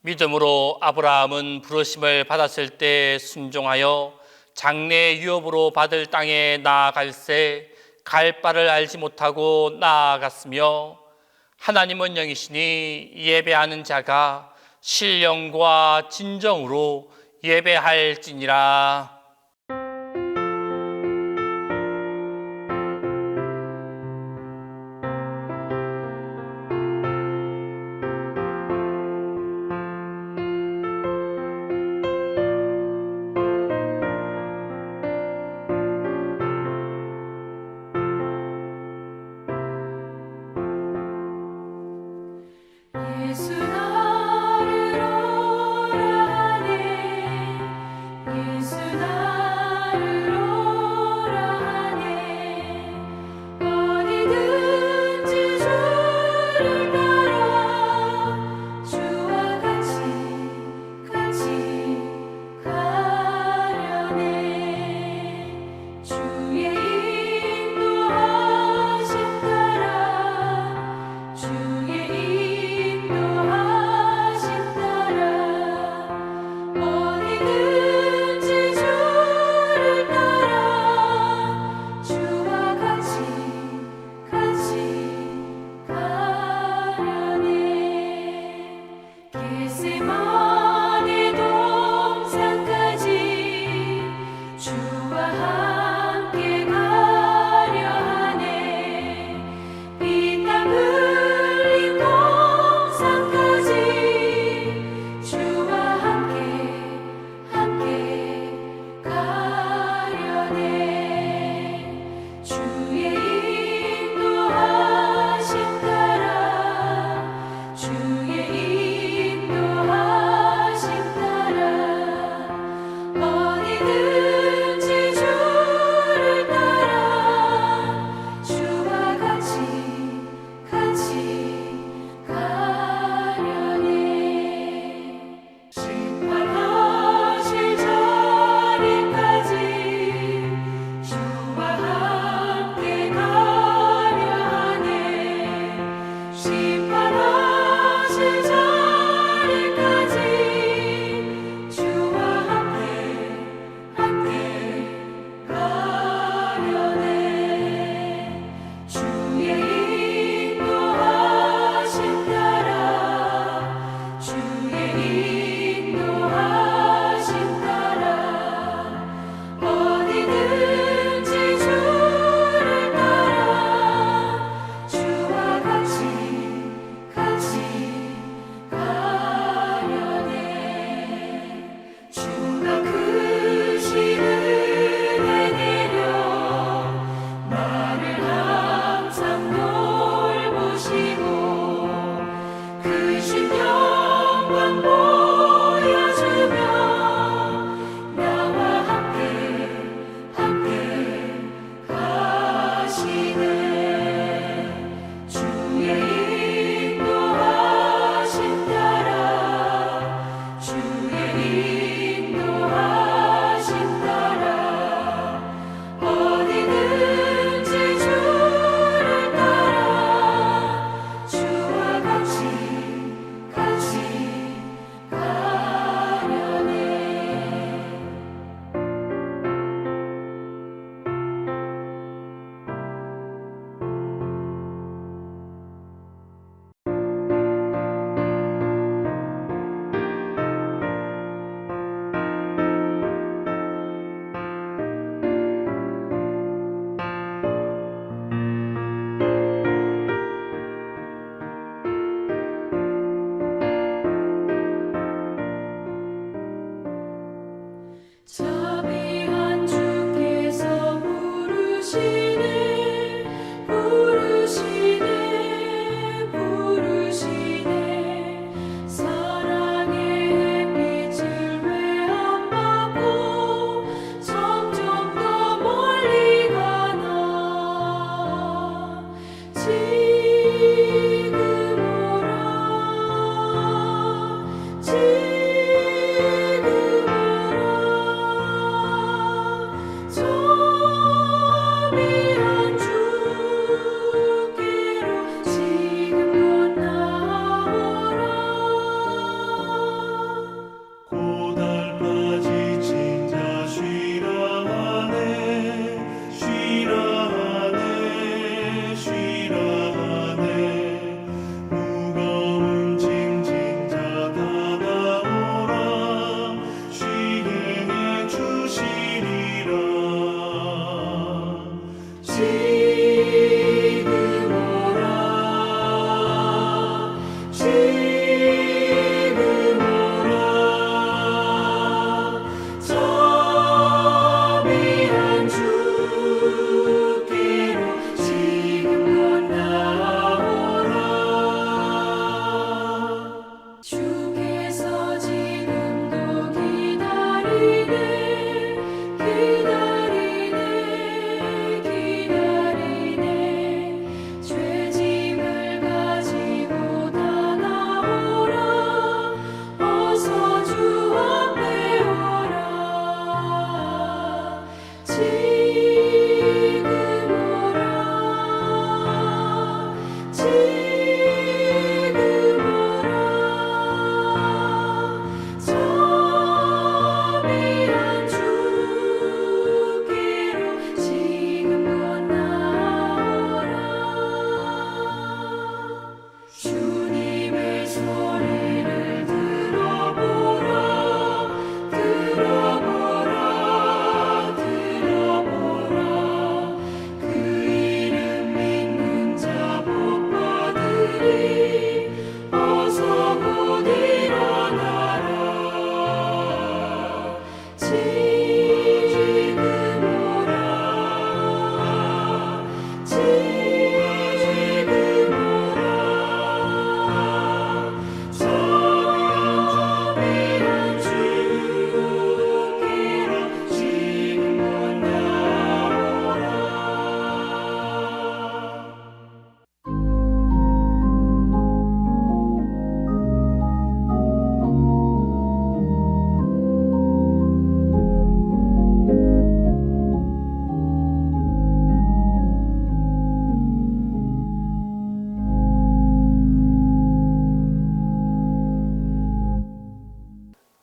믿음으로 아브라함은 부르심을 받았을 때 순종하여 장래 유업으로 받을 땅에 나아갈새 갈 바를 알지 못하고 나아갔으며, 하나님은 영이시니 예배하는 자가 신령과 진정으로 예배할지니라. 예수 나를 오라 하네, 예수 나를 오라 하네. 어디든지 주를 따라 주와 같이 가려네. 주의 인도하심 따라 주의 인도하심 따라 어디든지 주를 따라 주와 같이 가려네. 겟세마네 동산까지 주와 함께 가려 하네. 피땀 흘린 동산까지 주와 함께 가려네. 주의 인도하심 따라 주의 인도하심 따라 어디든지 주를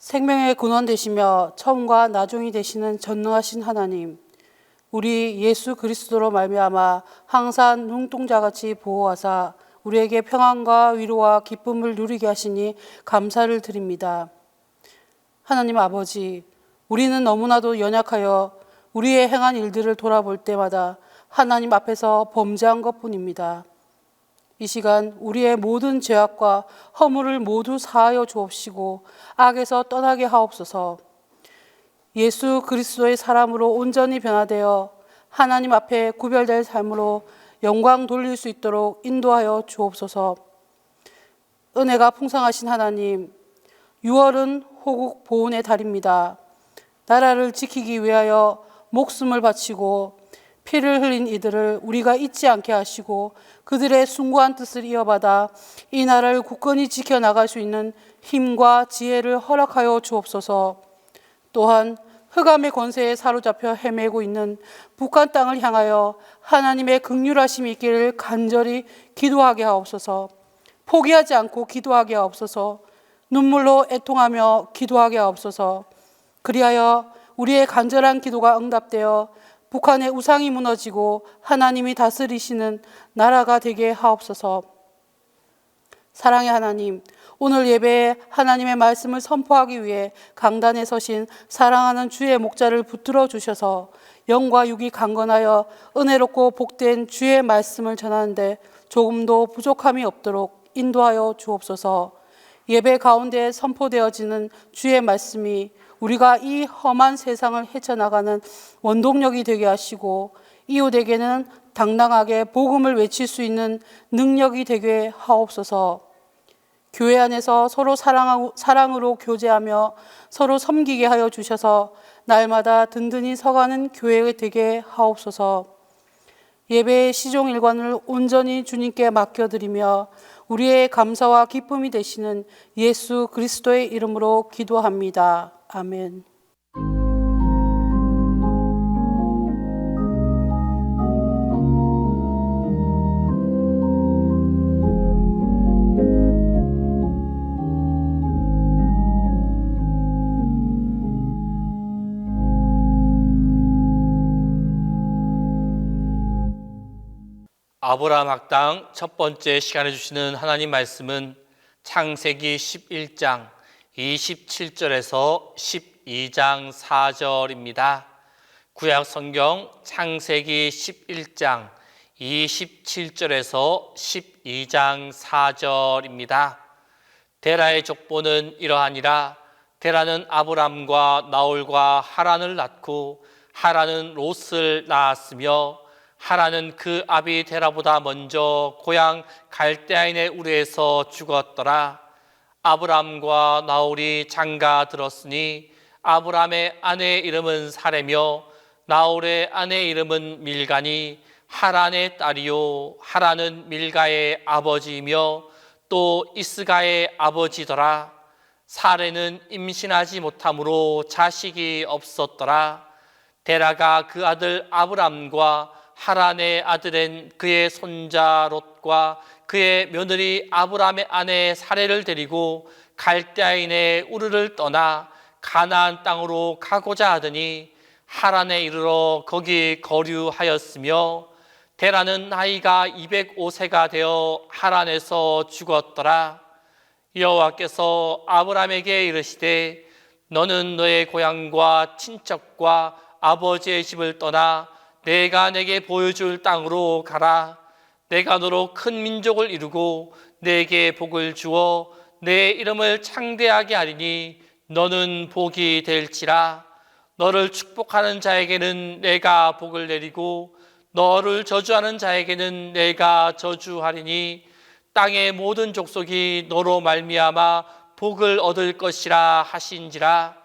생명의 근원 되시며 처음과 나중이 되시는 전능하신 하나님, 우리 예수 그리스도로 말미암아 항상 눈동자같이 보호하사 우리에게 평안과 위로와 기쁨을 누리게 하시니 감사를 드립니다. 하나님 아버지, 우리는 너무나도 연약하여 우리의 행한 일들을 돌아볼 때마다 하나님 앞에서 범죄한 것뿐입니다. 이 시간 우리의 모든 죄악과 허물을 모두 사하여 주옵시고 악에서 떠나게 하옵소서. 예수 그리스도의 사람으로 온전히 변화되어 하나님 앞에 구별될 삶으로 영광 돌릴 수 있도록 인도하여 주옵소서. 은혜가 풍성하신 하나님, 6월은 호국 보훈의 달입니다. 나라를 지키기 위하여 목숨을 바치고 피를 흘린 이들을 우리가 잊지 않게 하시고 그들의 숭고한 뜻을 이어받아 이 나라를 굳건히 지켜나갈 수 있는 힘과 지혜를 허락하여 주옵소서. 또한 흑암의 권세에 사로잡혀 헤매고 있는 북한 땅을 향하여 하나님의 긍휼하심이 있기를 간절히 기도하게 하옵소서. 포기하지 않고 기도하게 하옵소서. 눈물로 애통하며 기도하게 하옵소서. 그리하여 우리의 간절한 기도가 응답되어 북한의 우상이 무너지고 하나님이 다스리시는 나라가 되게 하옵소서. 사랑의 하나님, 오늘 예배에 하나님의 말씀을 선포하기 위해 강단에 서신 사랑하는 주의 목자를 붙들어 주셔서 영과 육이 강건하여 은혜롭고 복된 주의 말씀을 전하는데 조금도 부족함이 없도록 인도하여 주옵소서. 예배 가운데 선포되어지는 주의 말씀이 우리가 이 험한 세상을 헤쳐나가는 원동력이 되게 하시고 이웃에게는 당당하게 복음을 외칠 수 있는 능력이 되게 하옵소서. 교회 안에서 서로 사랑으로 교제하며 서로 섬기게 하여 주셔서 날마다 든든히 서가는 교회가 되게 하옵소서. 예배의 시종일관을 온전히 주님께 맡겨드리며 우리의 감사와 기쁨이 되시는 예수 그리스도의 이름으로 기도합니다. 아멘. 아브라함 학당 첫 번째 시간에 주시는 하나님 말씀은 창세기 11장 27절에서 12장 4절입니다. 구약 성경 창세기 11장 27절에서 12장 4절입니다. 데라의 족보는 이러하니라. 데라는 아브람과 나홀과 하란을 낳고 하란은 롯을 낳았으며 하란은 그 아비 데라보다 먼저 고향 갈대아인의 우르에서 죽었더라. 아브람과 나홀이 장가 들었으니 아브람의 아내의 이름은 사레며 나홀의 아내의 이름은 밀가니 하란의 딸이요 하란은 밀가의 아버지이며 또 이스가의 아버지더라. 사레는 임신하지 못함으로 자식이 없었더라. 데라가 그 아들 아브람과 하란의 아들인 그의 손자 롯과 그의 며느리 아브람의 아내 사레를 데리고 갈대아인의 우르를 떠나 가나안 땅으로 가고자 하더니 하란에 이르러 거기 거류하였으며 데라는 나이가 205세가 되어 하란에서 죽었더라. 여호와께서 아브람에게 이르시되 너는 너의 고향과 친척과 아버지의 집을 떠나 내가 내게 보여줄 땅으로 가라. 내가 너로 큰 민족을 이루고 내게 복을 주어 내 이름을 창대하게 하리니 너는 복이 될지라. 너를 축복하는 자에게는 내가 복을 내리고 너를 저주하는 자에게는 내가 저주하리니 땅의 모든 족속이 너로 말미암아 복을 얻을 것이라 하신지라.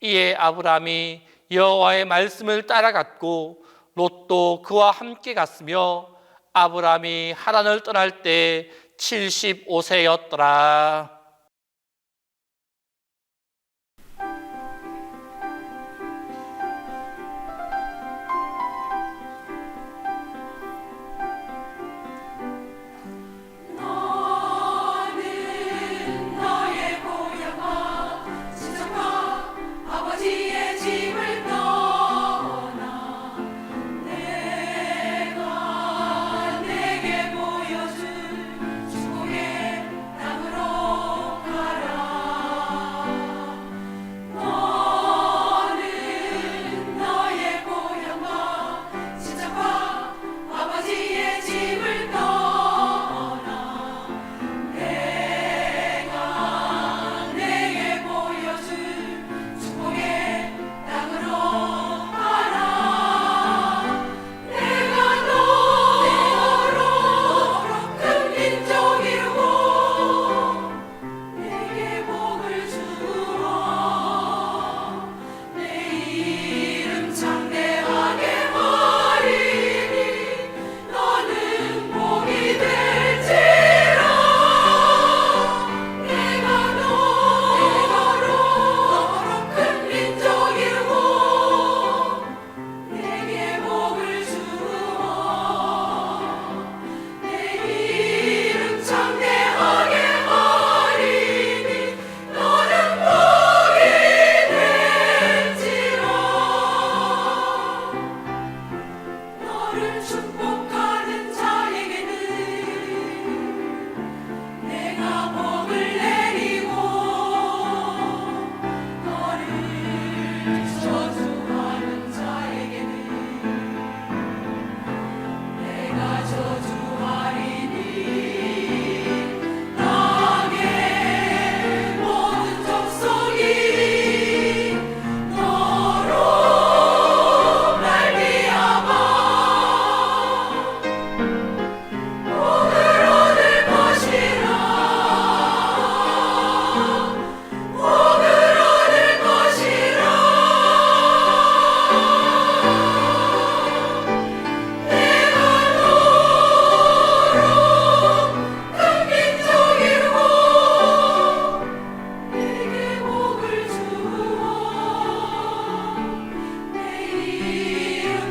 이에 아브람이 여호와의 말씀을 따라갔고 롯도 그와 함께 갔으며 아브람이 하란을 떠날 때 75세였더라. 너는 너의 고향과 친척과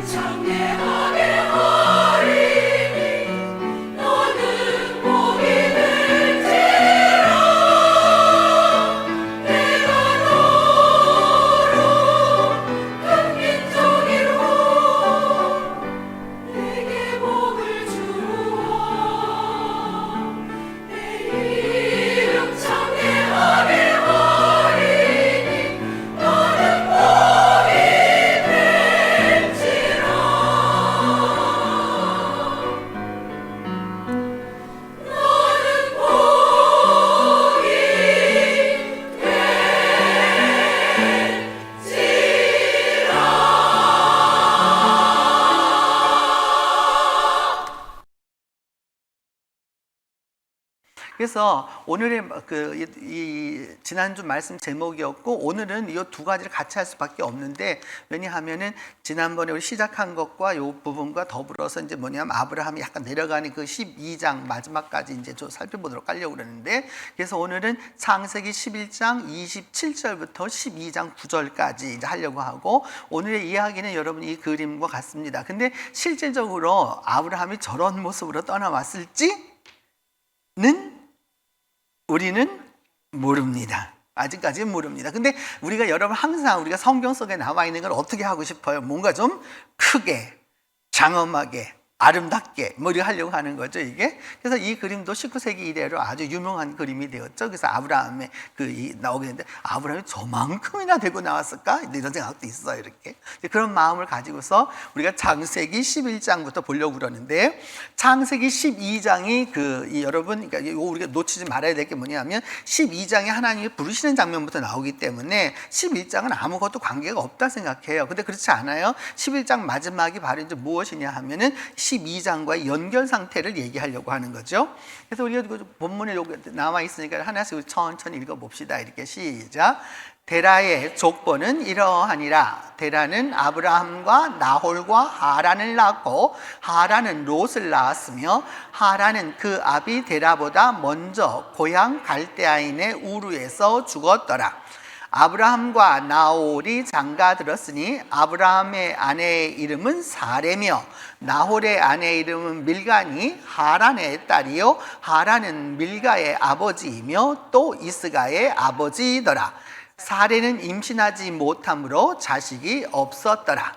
장대하게 하리니 너는 복이 될지라 내가 너로 큰 민족이로 내게 복을 주어 내 이름 장대하게 하리니 너는 복이 될지라 너는 복이 그래서 오늘의 이 지난주 말씀 제목이었고 오늘은 이 두 가지를 같이 할 수밖에 없는데 왜냐하면은 지난번에 우리 시작한 것과 이 부분과 더불어서 이제 뭐냐면 아브라함이 약간 내려가는 그 12장 마지막까지 이제 좀 살펴보도록 하려고 그러는데 그래서 오늘은 창세기 11장 27절부터 12장 9절까지 이제 하려고 하고 오늘의 이야기는 여러분 이 그림과 같습니다. 근데 실질적으로 아브라함이 저런 모습으로 떠나왔을지는 우리는 모릅니다. 아직까지는 모릅니다. 근데 우리가 여러분 항상 우리가 성경 속에 나와 있는 걸 어떻게 하고 싶어요? 뭔가 좀 크게, 장엄하게, 아름답게 뭐 이렇게 하려고 하는 거죠, 이게. 그래서 이 그림도 19세기 이래로 아주 유명한 그림이 되었죠. 그래서 아브라함의 나오게 되는데 아브라함이 저만큼이나 되고 나왔을까? 이런 생각도 있어요, 이렇게. 그런 마음을 가지고서 우리가 창세기 11장부터 보려고 그러는데 창세기 12장이 여러분, 그러니까 우리가 놓치지 말아야 될 게 뭐냐면 12장에 하나님이 부르시는 장면부터 나오기 때문에 11장은 아무것도 관계가 없다 생각해요. 근데 그렇지 않아요. 11장 마지막이 바로 이제 무엇이냐 하면은 12장과의 연결 상태를 얘기하려고 하는 거죠. 그래서 우리가 본문에 여기 나와 있으니까 하나씩 천천히 읽어봅시다. 이렇게 시작. 데라의 족보는 이러하니라. 데라는 아브라함과 나홀과 하란을 낳고 하란은 롯을 낳았으며 하란은 그 아비 데라보다 먼저 고향 갈대아인의 우르에서 죽었더라. 아브라함과 나홀이 장가들었으니 아브라함의 아내의 이름은 사레며 나홀의 아내의 이름은 밀가니 하란의 딸이요 하란은 밀가의 아버지이며 또 이스가의 아버지이더라. 사레는 임신하지 못함으로 자식이 없었더라.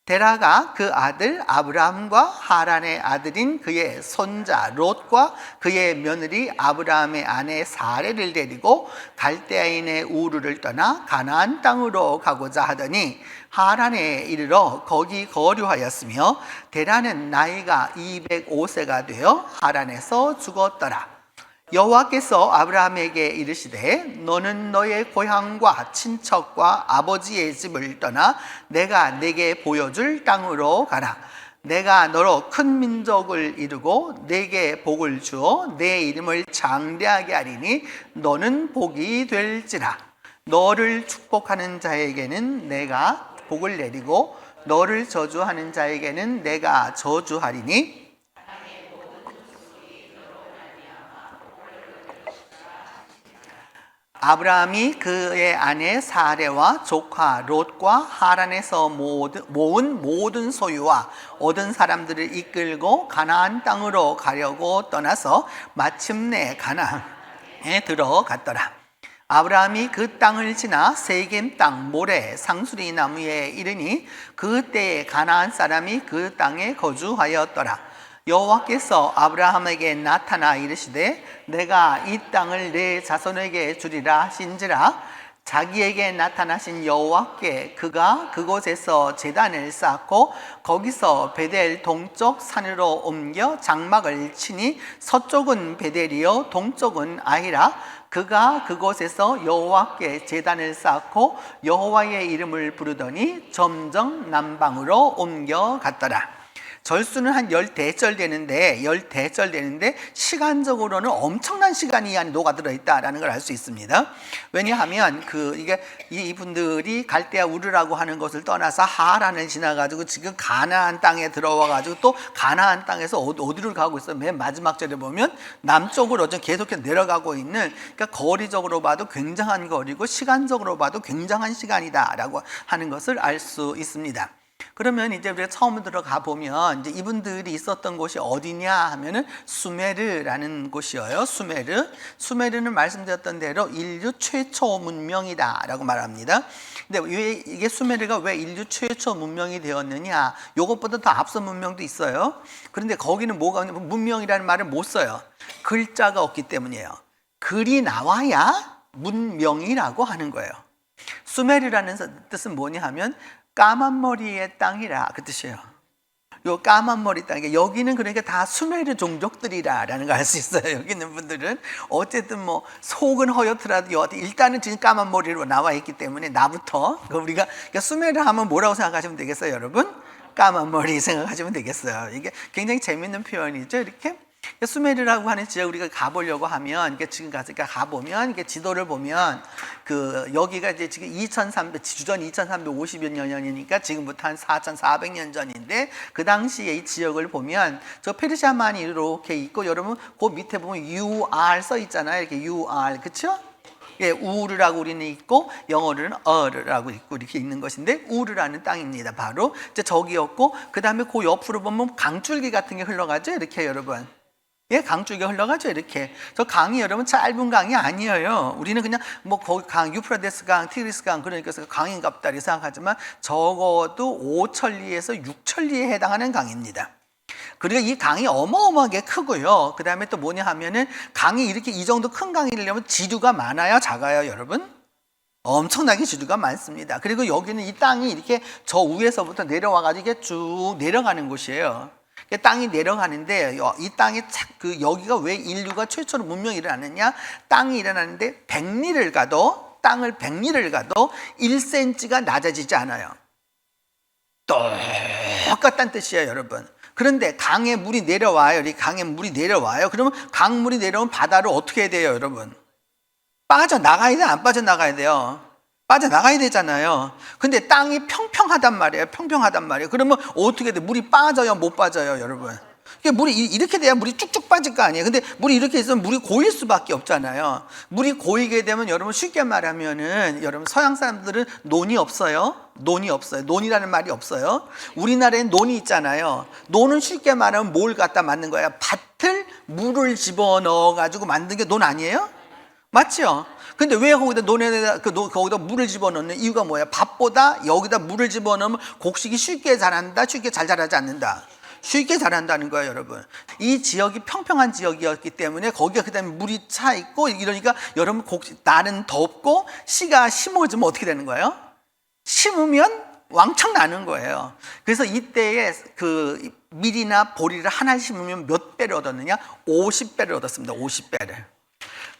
데라가 그 아들 아브라함과 하란의 아들인 그의 손자 롯과 그의 며느리 아브라함의 아내 사레를 데리고 갈대아인의 우르를 떠나 가나안 땅으로 가고자 하더니 하란에 이르러 거기 거류하였으며 데라는 나이가 205세가 되어 하란에서 죽었더라. 여호와께서 아브라함에게 이르시되 너는 너의 고향과 친척과 아버지의 집을 떠나 내가 네게 보여줄 땅으로 가라. 내가 너로 큰 민족을 이루고 네게 복을 주어 내 이름을 장대하게 하리니 너는 복이 될지라. 너를 축복하는 자에게는 내가 복을 내리고 너를 저주하는 자에게는 내가 저주하리니 아브라함이 그의 아내 사레와 조카 롯과 하란에서 모은 모든 소유와 얻은 사람들을 이끌고 가나안 땅으로 가려고 떠나서 마침내 가나안에 들어갔더라. 아브라함이 그 땅을 지나 세겜 땅 모레 상수리 나무에 이르니 그때에 가나안 사람이 그 땅에 거주하였더라. 여호와께서 아브라함에게 나타나 이르시되 내가 이 땅을 내 자손에게 주리라 하신지라. 자기에게 나타나신 여호와께 그가 그곳에서 제단을 쌓고 거기서 베델 동쪽 산으로 옮겨 장막을 치니 서쪽은 베델이요 동쪽은 아히라. 그가 그곳에서 여호와께 제단을 쌓고 여호와의 이름을 부르더니 점점 남방으로 옮겨갔더라. 절수는 한 10대절 되는데 시간적으로는 엄청난 시간이 이 안에 녹아들어 있다라는 걸 알 수 있습니다. 왜냐하면 이분들이 갈대아 우르라고 하는 것을 떠나서 하란을 지나가지고 지금 가나안 땅에 들어와가지고 또 가나안 땅에서 어디로 가고 있어요? 맨 마지막 절에 보면 남쪽으로 좀 계속해서 내려가고 있는, 그러니까 거리적으로 봐도 굉장한 거리고 시간적으로 봐도 굉장한 시간이다라고 하는 것을 알 수 있습니다. 그러면 이제 우리가 처음 들어가 보면 이제 이분들이 있었던 곳이 어디냐 하면은 수메르라는 곳이에요. 수메르. 수메르는 말씀드렸던 대로 인류 최초 문명이다라고 말합니다. 근데 왜 이게 수메르가 왜 인류 최초 문명이 되었느냐? 요것보다 더 앞서 문명도 있어요. 그런데 거기는 뭐가 문명이라는 말을 못 써요. 글자가 없기 때문이에요. 글이 나와야 문명이라고 하는 거예요. 수메르라는 뜻은 뭐냐 하면 까만 머리의 땅이라 그 뜻이에요. 요 까만 머리 땅, 여기는 그러니까 다 수메르 종족들이라라는 걸 알 수 있어요. 여기 있는 분들은 어쨌든 뭐 속은 허옇더라도 일단은 지금 까만 머리로 나와 있기 때문에 나부터 우리가 그러니까 수메르 하면 뭐라고 생각하시면 되겠어요, 여러분? 까만 머리 생각하시면 되겠어요. 이게 굉장히 재밌는 표현이죠, 이렇게. 수메르라고 하는 지역 우리가 가보려고 하면 이게 지금 가보면 이게 지도를 보면 여기가 이제 지금 주전 2350여 년이니까 지금부터 한 4400년 전인데 그 당시에 이 지역을 보면 저 페르시아만이 이렇게 있고 여러분 그 밑에 보면 UR 써 있잖아요. 이렇게 UR 그렇죠? 예, 우르라고 우리는 있고 영어로는 어르라고 있고 이렇게 있는 것인데 우르라는 땅입니다. 바로 이제 저기였고 그 다음에 그 옆으로 보면 강줄기 같은 게 흘러가죠. 이렇게 여러분. 예, 강줄기가 흘러가죠. 이렇게. 저 강이 여러분 짧은 강이 아니에요. 우리는 그냥 뭐 거기 강, 유프라데스 강, 티그리스 강 그러니까 강인갑다 이렇게 생각하지만 적어도 5천리에서 6천리에 해당하는 강입니다. 그리고 이 강이 어마어마하게 크고요. 그 다음에 또 뭐냐 하면은 강이 이렇게 이 정도 큰 강이 되려면 지류가 많아요, 작아요, 여러분? 엄청나게 지류가 많습니다. 그리고 여기는 이 땅이 이렇게 저 위에서부터 내려와가지고 이게 쭉 내려가는 곳이에요. 땅이 내려가는데 이 땅에 여기가 왜 인류가 최초로 문명이 일어났느냐? 땅이 일어나는데 땅을 100리를 가도 1cm가 낮아지지 않아요. 똑같다는 뜻이에요, 여러분. 그런데 강에 물이 내려와요. 강에 물이 내려와요. 그러면 강물이 내려오면 바다를 어떻게 해야 돼요, 여러분? 빠져나가야 돼요? 안 빠져나가야 돼요? 빠져나가야 되잖아요. 근데 땅이 평평하단 말이에요. 평평하단 말이에요. 그러면 어떻게 돼? 물이 빠져요? 못 빠져요, 여러분? 물이 이렇게 돼야 물이 쭉쭉 빠질 거 아니에요. 근데 물이 이렇게 있으면 물이 고일 수밖에 없잖아요. 물이 고이게 되면 여러분 쉽게 말하면은 여러분 서양 사람들은 논이 없어요. 논이 없어요. 논이라는 말이 없어요. 우리나라엔 논이 있잖아요. 논은 쉽게 말하면 뭘 갖다 만든 거야? 밭을 물을 집어넣어 가지고 만든 게 논 아니에요? 맞죠? 근데 왜 거기다 물을 집어넣는 이유가 뭐야? 밭보다 여기다 물을 집어넣으면 곡식이 쉽게 자란다, 쉽게 잘 자라지 않는다. 쉽게 자란다는 거예요, 여러분. 이 지역이 평평한 지역이었기 때문에 거기가 그다음에 물이 차 있고 이러니까 여러분 날은 덥고 씨가 심어지면 어떻게 되는 거예요? 심으면 왕창 나는 거예요. 그래서 이때에 밀이나 보리를 하나 심으면 몇 배를 얻었느냐? 50배를 얻었습니다. 50배를.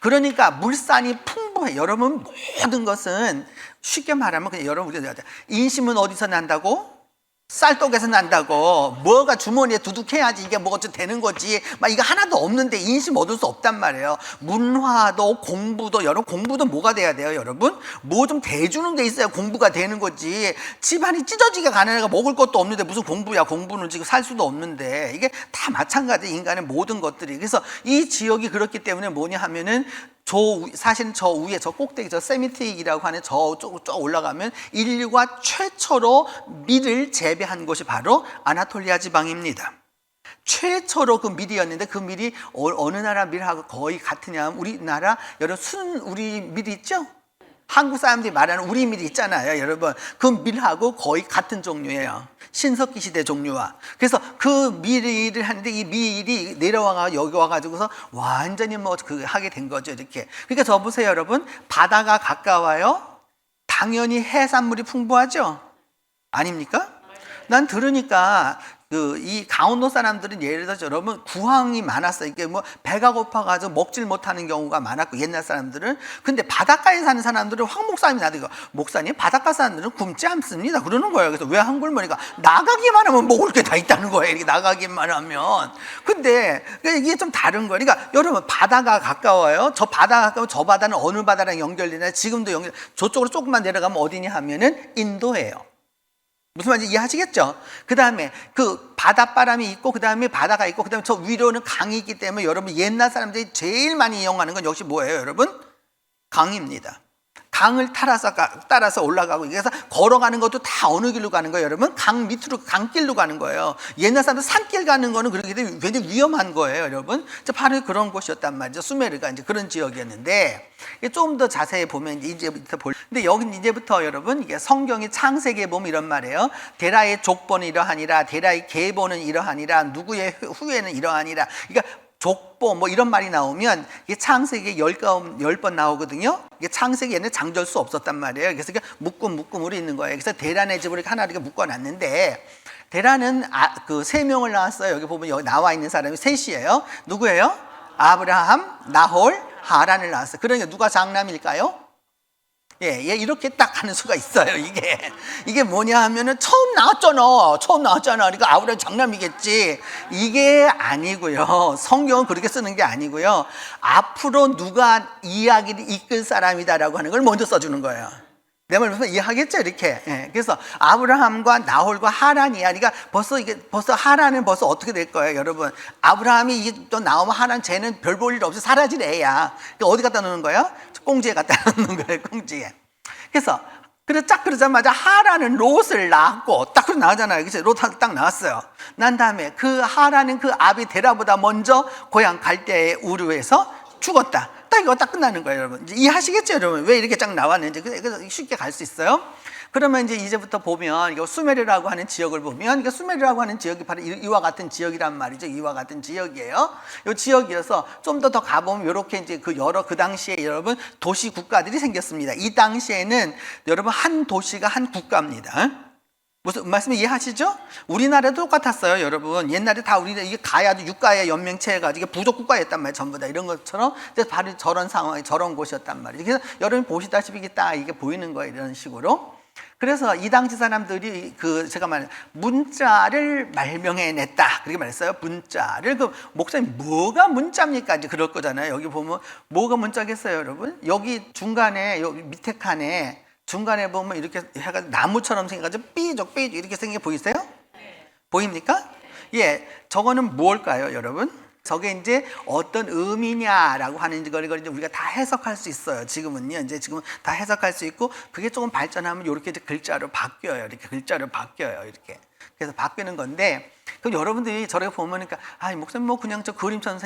그러니까 물산이 풍부해. 여러분 모든 것은 쉽게 말하면 그냥 여러분 우리가 인심은 어디서 난다고? 쌀떡에서 난다고. 뭐가 주머니에 두둑해야지 이게 뭐가 되는 거지. 막 이거 하나도 없는데 인심 얻을 수 없단 말이에요. 문화도 공부도 여러분 공부도 뭐가 돼야 돼요, 여러분? 뭐 좀 대주는 게 있어야 공부가 되는 거지. 집안이 찢어지게 가는 애가 먹을 것도 없는데 무슨 공부야? 공부는 지금 살 수도 없는데 이게 다 마찬가지 인간의 모든 것들이. 그래서 이 지역이 그렇기 때문에 뭐냐 하면은 사실은 저 위에 저 꼭대기 저 세미틱이라고 하는 저쪽 쭉 올라가면 인류가 최초로 밀을 재배한 곳이 바로 아나톨리아 지방입니다. 최초로 그 밀이었는데 그 밀이 어느 나라 밀하고 거의 같으냐 하면 우리나라 여러분 우리 밀 있죠? 한국 사람들이 말하는 우리 밀이 있잖아요, 여러분. 그 밀하고 거의 같은 종류예요. 신석기 시대 종류와. 그래서 그 밀을 하는데 이 밀이 내려와가 여기 와가지고서 완전히 하게 된 거죠, 이렇게. 그러니까 저 보세요, 여러분. 바다가 가까워요. 당연히 해산물이 풍부하죠. 아닙니까? 난 들으니까 이 강원도 사람들은 예를 들어서 여러분 구황이 많았어요. 이게 배가 고파가지고 먹질 못하는 경우가 많았고 옛날 사람들은. 근데 바닷가에 사는 사람들은 황 목사님이 나도 목사님 바닷가 사람들은 굶지 않습니다. 그러는 거예요. 그래서 왜 안 굶으니까 나가기만 하면 먹을 게 다 있다는 거예요. 이렇게 나가기만 하면. 근데 이게 좀 다른 거예요. 그러니까 여러분 바다가 가까워요. 저 바다가 가까우면 저 바다는 어느 바다랑 연결되나? 지금도 저쪽으로 조금만 내려가면 어디냐 하면은 인도예요. 무슨 말인지 이해하시겠죠? 그 다음에 바닷바람이 있고 그 다음에 바다가 있고 그 다음에 저 위로는 강이 있기 때문에 여러분 옛날 사람들이 제일 많이 이용하는 건 역시 뭐예요, 여러분? 강입니다. 강을 따라서 올라가고, 그래서 걸어가는 것도 다 어느 길로 가는 거예요, 여러분? 강 밑으로, 강길로 가는 거예요. 옛날 사람들 산길 가는 거는 그렇게 되면 굉장히 위험한 거예요, 여러분. 바로 그런 곳이었단 말이죠. 수메르가 이제 그런 지역이었는데, 좀 더 자세히 보면 이제부터 근데 여기 이제부터 여러분, 이게 성경이 창세기에 보면 이런 말이에요. 데라의 족보는 이러하니라, 데라의 계보는 이러하니라, 누구의 후예는 이러하니라. 그러니까 족보 뭐 이런 말이 나오면 이게 창세기에 10번 나오거든요. 이게 창세기 옛날에 장절수 없었단 말이에요. 그래서 이게 묶음으로 있는 거예요. 그래서 데란의 집을 이렇게 하나 이렇게 묶어놨는데, 데란은 그 3명을 낳았어요. 여기 보면 여기 나와 있는 사람이 셋이에요. 누구예요? 아브라함, 나홀, 하란을 낳았어요. 그러니까 누가 장남일까요? 예, 이렇게 딱 하는 수가 있어요. 이게 뭐냐 하면은 처음 나왔잖아. 그러니까 아브라함 장남이겠지. 이게 아니고요. 성경은 그렇게 쓰는 게 아니고요. 앞으로 누가 이야기를 이끌 사람이다라고 하는 걸 먼저 써주는 거예요. 내 말 무슨 이해하겠죠? 이렇게. 예, 그래서 아브라함과 나홀과 하란이야. 그러니까 벌써 하란은 벌써 어떻게 될 거예요, 여러분? 아브라함이 이게 또 나오면 하란 쟤는 별 볼 일 없이 사라질 애야. 그러니까 어디 갖다 놓는 거예요? 꽁지에 갖다 놓는 거예요, 꽁지에. 그래서 딱 그러자마자 하란은 롯을 낳았고, 딱 그렇게 나오잖아요. 그치? 롯 딱 나왔어요. 난 다음에 그 하란은 그 아비 데라보다 먼저 고향 갈대의 우르에서 죽었다. 딱 이거 딱 끝나는 거예요, 여러분. 이제 이해하시겠죠, 여러분? 왜 이렇게 딱 나왔는지. 그래서 쉽게 갈 수 있어요. 그러면 이제부터 보면, 이거 수메르라고 하는 지역을 보면, 이거 수메르라고 하는 지역이 바로 이와 같은 지역이란 말이죠. 이와 같은 지역이에요. 이 지역이어서 좀 더 가보면, 이렇게 이제 그 당시에 여러분, 도시 국가들이 생겼습니다. 이 당시에는 여러분, 한 도시가 한 국가입니다. 무슨 말씀 이해하시죠? 우리나라도 똑같았어요, 여러분. 옛날에 다 우리나라 이게 가야도 육가의 연맹체 해가지고 부족 국가였단 말이에요, 전부 다. 이런 것처럼 바로 저런 상황이 저런 곳이었단 말이에요. 그래서 여러분 보시다시피 이게 보이는 거예요, 이런 식으로. 그래서 이 당시 사람들이 제가 말한 문자를 말명해냈다, 그렇게 말했어요. 문자를. 목사님 뭐가 문자입니까? 이제 그럴 거잖아요. 여기 보면 뭐가 문자겠어요, 여러분? 여기 중간에 여기 밑에 칸에 중간에 보면 이렇게 해가지고 나무처럼 생겨가지고 삐죽 이렇게 생긴 게 보이세요? 보입니까? 예, 저거는 뭘까요, 여러분? 저게 이제 어떤 의미냐라고 하는 걸 이제 우리가 다 해석할 수 있어요. 지금은 다 해석할 수 있고, 그게 조금 발전하면 이렇게 이제 글자로 바뀌어요. 이렇게. 그래서 바뀌는 건데, 그럼 여러분들이 저렇게 보면, 그러니까, 목사님 그냥 저 그림처럼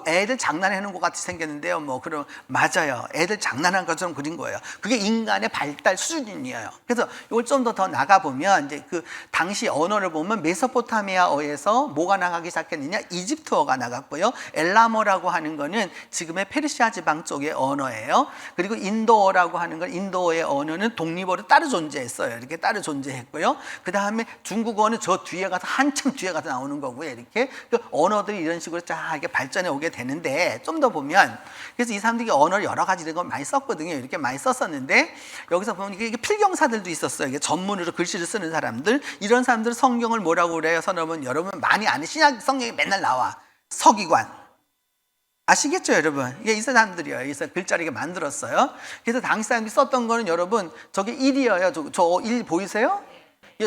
애들 장난해 놓은 것 같이 생겼는데요. 그럼 맞아요. 애들 장난한 것처럼 그린 거예요. 그게 인간의 발달 수준이에요. 그래서 이걸 좀 더 나가보면, 이제 그 당시 언어를 보면 메소포타미아어에서 뭐가 나가기 시작했느냐? 이집트어가 나갔고요. 엘라모라고 하는 거는 지금의 페르시아 지방 쪽의 언어예요. 그리고 인도어라고 하는 건, 인도어의 언어는 독립어로 따로 존재했어요. 이렇게 따로 존재했고요. 그 다음에 중국어는 저 뒤에 가서 한참 뒤에 가서 나오는 거고요. 이렇게 언어들이 이런 식으로 쫙 이렇게 발전해 오게 되는데, 좀 더 보면, 그래서 이 사람들이 언어를 여러 가지 이런 걸 많이 썼거든요. 이렇게 많이 썼었는데, 여기서 보면 이게 필경사들도 있었어요. 이게 전문으로 글씨를 쓰는 사람들, 이런 사람들 성경을 뭐라고 그래요? 여러분 많이 아는 신약 성경에 맨날 나와. 서기관. 아시겠죠, 여러분? 이게 이 사람들이요. 그래서 글자를 이렇게 만들었어요. 그래서 당시 사람들이 썼던 거는, 여러분, 저게 1이에요. 저 1 보이세요?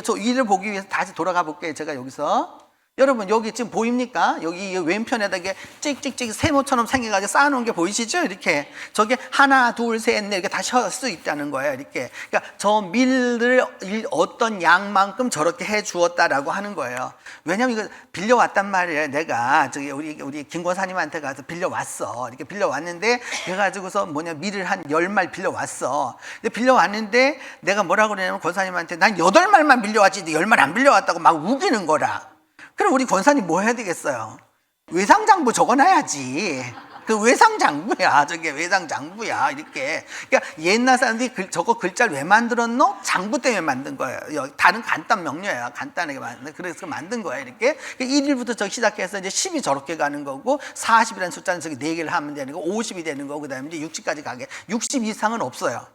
저 1을 보기 위해서 다시 돌아가 볼게요. 제가 여기서. 여러분, 여기 지금 보입니까? 여기 왼편에다 이게 찍찍찍 세모처럼 생겨가지고 쌓아놓은 게 보이시죠? 이렇게. 저게 하나, 둘, 셋, 넷 이렇게 다시 할 수 있다는 거예요. 이렇게. 그러니까 저 밀을 어떤 양만큼 저렇게 해 주었다라고 하는 거예요. 왜냐면 이거 빌려왔단 말이에요. 내가 우리 김 권사님한테 가서 빌려왔어. 이렇게 빌려왔는데, 그래가지고서 밀을 한 10말 빌려왔어. 근데 빌려왔는데 내가 뭐라고 그러냐면 권사님한테 난 8말만 빌려왔지 10말 안 빌려왔다고 막 우기는 거라. 그럼 우리 권사님 뭐 해야 되겠어요? 외상장부 적어놔야지. 그 외상장부야. 저게 외상장부야. 이렇게. 그러니까 옛날 사람들이 저거 글자를 왜 만들었노? 장부 때문에 만든 거예요. 다른 간단 명료예요. 간단하게 그래서 만든 거예요. 이렇게. 1일부터 저 시작해서 이제 10이 저렇게 가는 거고, 40이라는 숫자는 저기 4개를 하면 되는 거고, 50이 되는 거고, 그 다음에 이제 60까지 가게. 60 이상은 없어요.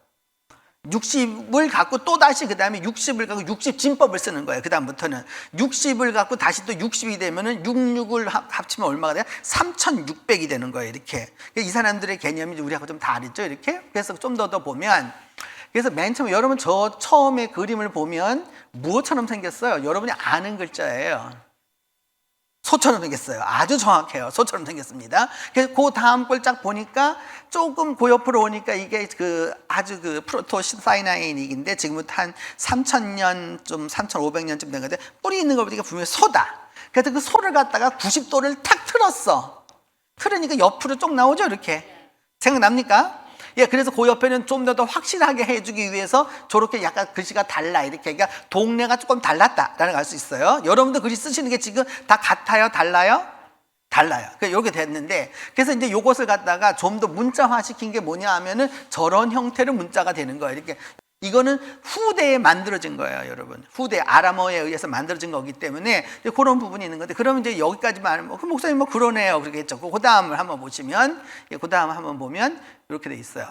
60을 갖고 또 다시 그 다음에 60을 갖고 60 진법을 쓰는 거예요. 그 다음부터는 60을 갖고 다시 또 60이 되면은 66을 합치면 얼마가 돼요? 3,600이 되는 거예요. 이렇게. 이 사람들의 개념이 우리하고 좀 다르죠. 이렇게. 그래서 좀 더 보면, 그래서 맨 처음에 여러분 저 처음에 그림을 보면 무엇처럼 생겼어요? 여러분이 아는 글자예요. 소처럼 생겼어요. 아주 정확해요. 소처럼 생겼습니다. 그래서 그 다음 걸 쫙 보니까 조금 그 옆으로 오니까 이게 아주 프로토사이나인인데 지금부터 한 3,000년 좀 3,500년쯤 된 건데 뿌리 있는 걸 보니까 분명히 소다. 그래서 그 소를 갖다가 90도를 탁 틀었어. 틀으니까 옆으로 쭉 나오죠, 이렇게. 생각납니까? 예, 그래서 그 옆에는 좀 더 확실하게 해주기 위해서 저렇게 약간 글씨가 달라. 이렇게. 그러니까 동네가 조금 달랐다라는 걸 알 수 있어요. 여러분도 글씨 쓰시는 게 지금 다 같아요? 달라요? 달라요. 이렇게 됐는데, 그래서 이제 이것을 갖다가 좀 더 문자화 시킨 게 뭐냐 하면은 저런 형태로 문자가 되는 거예요. 이렇게. 이거는 후대에 만들어진 거예요, 여러분. 후대, 아람어에 의해서 만들어진 거기 때문에 그런 부분이 있는 건데, 그러면 이제 여기까지만 하면, 목사님 그러네요. 그렇게 했죠. 그 다음을 한번 보시면, 그 다음 한번 보면 이렇게 돼 있어요.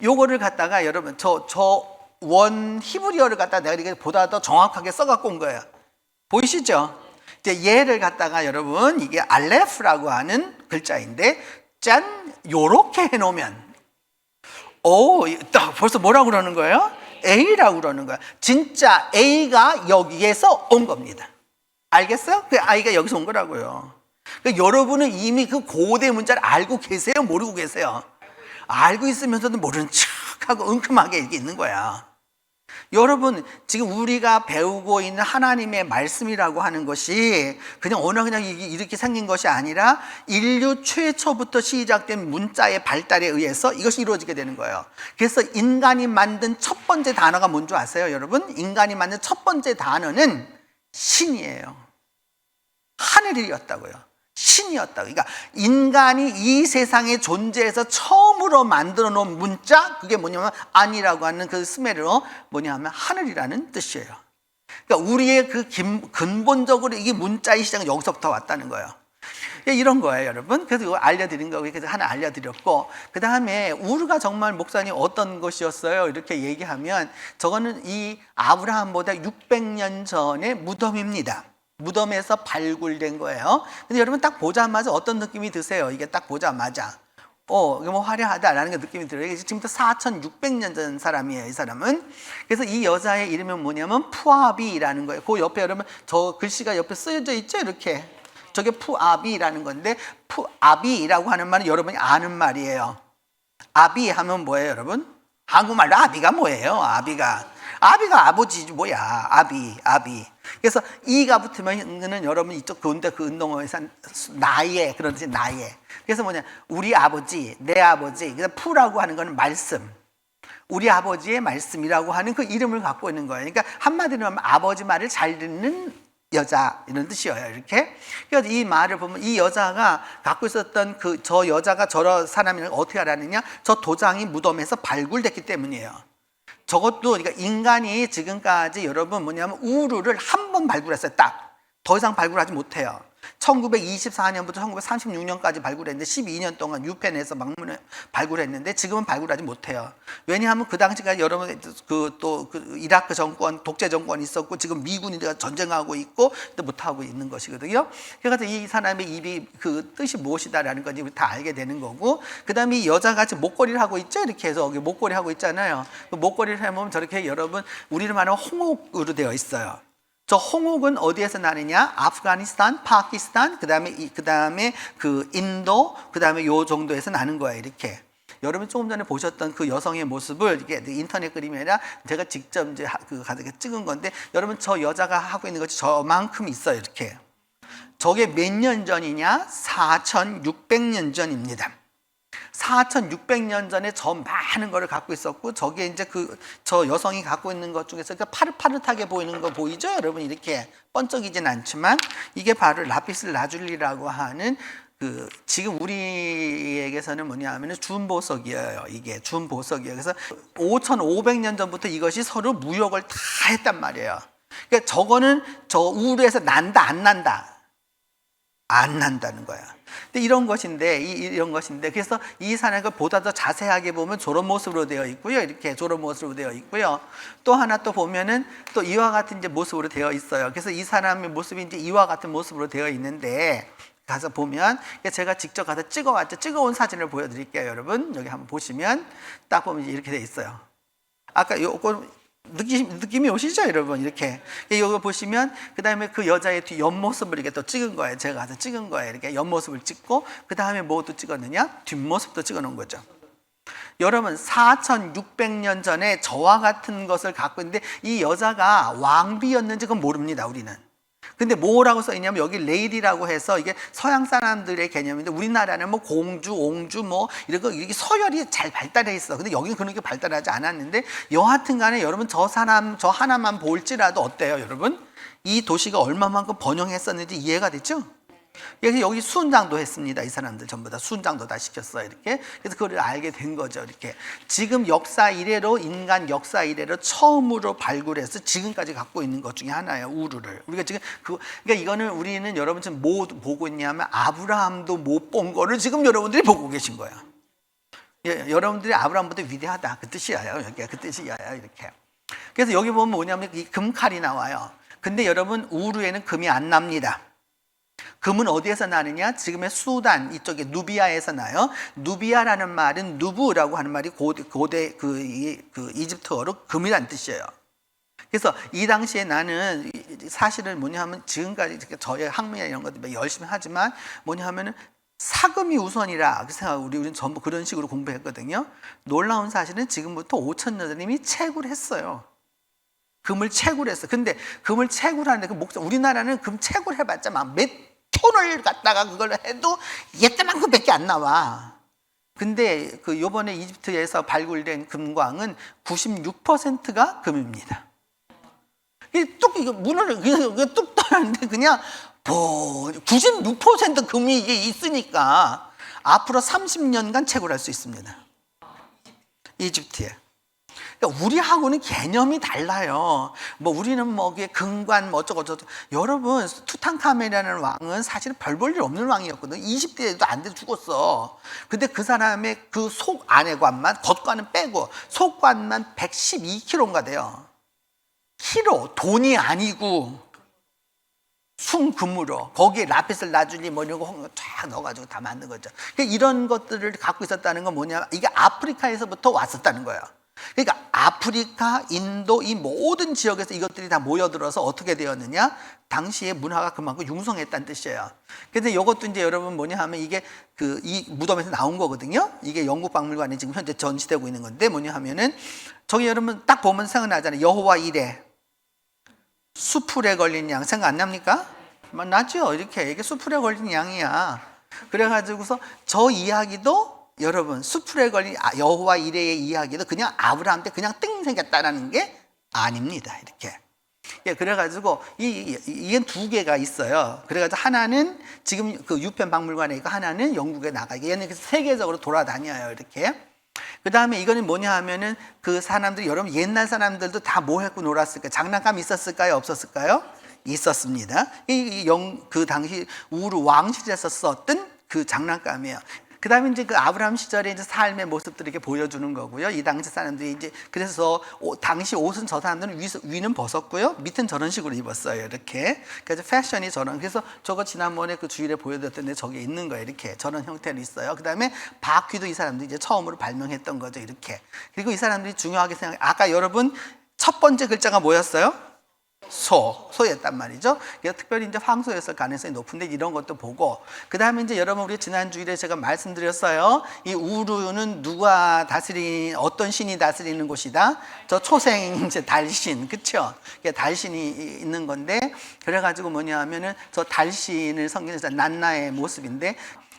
요거를 갖다가 여러분, 원 히브리어를 갖다가 내가 이게 보다 더 정확하게 써갖고 온 거예요. 보이시죠? 이제 얘를 갖다가 여러분, 이게 알레프라고 하는 글자인데, 짠! 요렇게 해놓으면, 딱 벌써 뭐라고 그러는 거예요? A라고 그러는 거예요. 진짜 A가 여기에서 온 겁니다. 알겠어요? 그 A가 여기서 온 거라고요. 그러니까 여러분은 이미 그 고대 문자를 알고 계세요? 모르고 계세요? 알고 있으면서도 모르는 척하고 은큼하게 이렇게 있는 거야. 여러분, 지금 우리가 배우고 있는 하나님의 말씀이라고 하는 것이 그냥 그냥 이렇게 생긴 것이 아니라 인류 최초부터 시작된 문자의 발달에 의해서 이것이 이루어지게 되는 거예요. 그래서 인간이 만든 첫 번째 단어가 뭔지 아세요, 여러분? 인간이 만든 첫 번째 단어는 신이에요. 하늘이었다고요. 신이었다고. 그러니까 인간이 이 세상에 존재해서 처음으로 만들어 놓은 문자, 그게 뭐냐면 안이라고 하는 그 스멜로 뭐냐면 하늘이라는 뜻이에요. 그러니까 우리의 그 근본적으로 이게 문자의 시작은 여기서부터 왔다는 거예요. 이런 거예요, 여러분. 그래서 이거 알려드린 거고, 그래서 하나 알려드렸고, 그 다음에 우르가 정말 목사님 어떤 것이었어요? 이렇게 얘기하면 저거는 이 아브라함보다 600년 전의 무덤입니다. 무덤에서 발굴된 거예요. 근데 여러분 딱 보자마자 어떤 느낌이 드세요? 이게 딱 보자마자 이게 뭐 화려하다라는 게 느낌이 들어요. 이게 지금부터 4,600년 전 사람이에요, 이 사람은. 그래서 이 여자의 이름은 뭐냐면 푸아비라는 거예요. 그 옆에 여러분 저 글씨가 옆에 쓰여져 있죠, 이렇게. 저게 푸아비라는 건데, 푸아비라고 하는 말은 여러분이 아는 말이에요. 아비 하면 뭐예요, 여러분? 한국말로 아비가 뭐예요? 아비가 아버지지 뭐야. 아비. 그래서 이가 붙으면 여러분 이쪽 근데 그 운동어에서 나의 그런 뜻이 나의. 그래서 뭐냐, 우리 아버지, 내 아버지. 그래서 푸라고 하는 거는 말씀. 우리 아버지의 말씀이라고 하는 그 이름을 갖고 있는 거예요. 그러니까 한마디로 하면 아버지 말을 잘 듣는 여자, 이런 뜻이에요, 이렇게. 그래서 이 말을 보면 이 여자가 갖고 있었던 저 여자가 저런 사람이라는 걸 어떻게 알았느냐? 저 도장이 무덤에서 발굴됐기 때문이에요. 저것도 그러니까 인간이 지금까지 여러분 뭐냐면 우르를 한 번 발굴했어요. 딱. 더 이상 발굴하지 못해요. 1924년부터 1936년까지 발굴했는데 12년 동안 유펜에서 막문을 발굴했는데 지금은 발굴하지 못해요. 왜냐하면 그 당시까지 여러분 또 이라크 정권, 독재 정권이 있었고 지금 미군이 전쟁하고 있고 못하고 있는 것이거든요. 그래서 이 사람의 입이 그 뜻이 무엇이다라는 건지 우리 다 알게 되는 거고, 그 다음에 이 여자가 지금 목걸이를 하고 있죠. 이렇게 해서 여기 목걸이 하고 있잖아요. 그 목걸이를 해보면 저렇게 여러분 우리를 말하는 홍옥으로 되어 있어요. 저 홍옥은 어디에서 나느냐? 아프가니스탄, 파키스탄, 그다음에 그 인도, 그다음에 요 정도에서 나는 거예요. 이렇게. 여러분 조금 전에 보셨던 그 여성의 모습을 이게 인터넷 그림이 아니라 제가 직접 이제 가서 찍은 건데, 여러분 저 여자가 하고 있는 것이 저만큼 있어요. 이렇게. 저게 몇 년 전이냐? 4,600년 전입니다. 4,600년 전에 저 많은 거를 갖고 있었고, 저게 이제 저 여성이 갖고 있는 것 중에서 파릇파릇하게 보이는 거 보이죠? 여러분 이렇게 번쩍이진 않지만 이게 바로 라피스 라줄리라고 하는 지금 우리에게서는 뭐냐 하면 준보석이에요. 이게 준보석이에요. 그래서 5,500년 전부터 이것이 서로 무역을 다 했단 말이에요. 그러니까 저거는 저 우르에서 난다, 안 난다? 안 난다는 거야. 근데 이런 것인데, 그래서 이 사람을 보다 더 자세하게 보면 저런 모습으로 되어 있고요. 이렇게 저런 모습으로 되어 있고요. 또 하나 또 보면은 또 이와 같은 이제 모습으로 되어 있어요. 그래서 이 사람의 모습이 이제 이와 같은 모습으로 되어 있는데, 가서 보면 제가 직접 가서 찍어온 사진을 보여드릴게요, 여러분. 여기 한번 보시면 딱 보면 이렇게 되어 있어요. 아까 요거 느낌이 오시죠, 여러분? 이렇게. 이거 보시면, 그 다음에 그 여자의 뒤 옆모습을 이렇게 또 찍은 거예요. 제가 가서 찍은 거예요. 이렇게 옆모습을 찍고, 그 다음에 뭐도 찍었느냐? 뒷모습도 찍어 놓은 거죠. 여러분, 4,600년 전에 저와 같은 것을 갖고 있는데, 이 여자가 왕비였는지 그건 모릅니다, 우리는. 근데 뭐라고 써 있냐면 여기 레이디라고 해서 이게 서양 사람들의 개념인데 우리나라는 뭐 공주, 옹주 뭐 이런 거 이게 서열이 잘 발달해 있어. 근데 여기는 그렇게 발달하지 않았는데 여하튼 간에 여러분 저 사람 저 하나만 볼지라도 어때요, 여러분? 이 도시가 얼마만큼 번영했었는지 이해가 됐죠? 그래서 여기 순장도 했습니다. 이 사람들 전부 다 순장도 다 시켰어요. 이렇게. 그래서 그걸 알게 된 거죠. 이렇게. 지금 역사 이래로 인간 역사 이래로 처음으로 발굴해서 지금까지 갖고 있는 것 중에 하나예요. 우르를. 우리가 지금 그러니까 이거는 우리는 여러분 지금 뭐 보고 있냐면 아브라함도 못 본 거를 지금 여러분들이 보고 계신 거예요. 예, 여러분들이 아브라함보다 위대하다. 그 뜻이에요. 여기 그 뜻이에요. 이렇게. 그래서 여기 보면 뭐냐면 이 금칼이 나와요. 근데 여러분 우르에는 금이 안 납니다. 금은 어디에서 나느냐? 지금의 수단 이쪽에 누비아에서 나요. 누비아라는 말은 누부라고 하는 말이 고대 그 이집트어로 금이란 뜻이에요. 그래서 이 당시에 나는 사실은 뭐냐 하면 지금까지 저의 학문이나 이런 것들 열심히 하지만 뭐냐 하면은 사금이 우선이라 그 생각 우리는 전부 그런 식으로 공부했거든요. 놀라운 사실은 지금부터 5,000년 전에 이미 채굴 했어요. 금을 채굴했어. 근데 금을 채굴하는데 그 목적 우리나라는 금 채굴해봤자 막 몇 톤을 갖다가 그걸 해도 예때만큼밖에 안 나와. 근데 그 요번에 이집트에서 발굴된 금광은 96%가 금입니다. 이거 문을 뚝 떠는데 그냥 96% 금이 이게 있으니까 앞으로 30년간 채굴할 수 있습니다. 이집트에. 그러니까 우리하고는 개념이 달라요. 뭐 우리는 뭐 금관 뭐 어쩌고저쩌고. 여러분 투탕카멘이라는 왕은 사실 별 볼 일 없는 왕이었거든. 20대에도 안 돼 죽었어. 근데 그 사람의 그 속 안에관만 겉관은 빼고 속관만 112kg인가 돼요. 키로 돈이 아니고 순금으로 거기에 라피스 라줄리 뭐 이런 거 쫙 넣어가지고 다 만든 거죠. 그러니까 이런 것들을 갖고 있었다는 건 뭐냐? 이게 아프리카에서부터 왔었다는 거예요. 그러니까 아프리카, 인도 이 모든 지역에서 이것들이 다 모여들어서 어떻게 되었느냐? 당시의 문화가 그만큼 융성했다는 뜻이에요. 그런데 이것도 이제 여러분 뭐냐 하면 이게 이 무덤에서 나온 거거든요. 이게 영국 박물관에 지금 현재 전시되고 있는 건데 뭐냐 하면은 저기 여러분 딱 보면 생각나잖아요. 여호와 이레 수풀에 걸린 양 생각 안 납니까? 나죠. 이렇게 이게 수풀에 걸린 양이야. 그래가지고서 저 이야기도 여러분 수풀에 걸린 여호와 이레의 이야기도 그냥 아브라함 때 그냥 띵 생겼다라는 게 아닙니다. 이렇게. 예, 그래가지고 이게 두 개가 있어요. 그래가지고 하나는 지금 그 유펜 박물관에 있고 하나는 영국에 나가. 얘는 세계적으로 돌아다녀요. 이렇게. 그 다음에 이거는 뭐냐 하면은 그 사람들이 여러분 옛날 사람들도 다 뭐 했고 놀았을까요? 장난감 있었을까요? 없었을까요? 있었습니다. 그 당시 우르 왕실에서 썼던 그 장난감이에요. 그 다음에 이제 그 아브라함 시절의 이제 삶의 모습들을 이렇게 보여주는 거고요. 이 당시 사람들이 이제 그래서 당시 옷은 저 사람들은 위는 벗었고요. 밑은 저런 식으로 입었어요. 이렇게. 그래서 패션이 저런. 그래서 저거 지난번에 그 주일에 보여드렸던데 저게 있는 거예요. 이렇게 저런 형태로 있어요. 그 다음에 바퀴도 이 사람들이 이제 처음으로 발명했던 거죠. 이렇게. 그리고 이 사람들이 중요하게 아까 여러분 첫 번째 글자가 뭐였어요? 소였단 말이죠. 그래서 특별히 이제 황소였을 가능성이 높은데 이런 것도 보고 그 다음에 이제 여러분 우리 지난 주일에 제가 말씀드렸어요. 이 우르는 누가 어떤 신이 다스리는 곳이다. 저 초생 이제 달신, 그렇죠? 달신이 있는 건데 그래가지고 뭐냐하면은 저 달신을 성경에서 난나의 모습인데.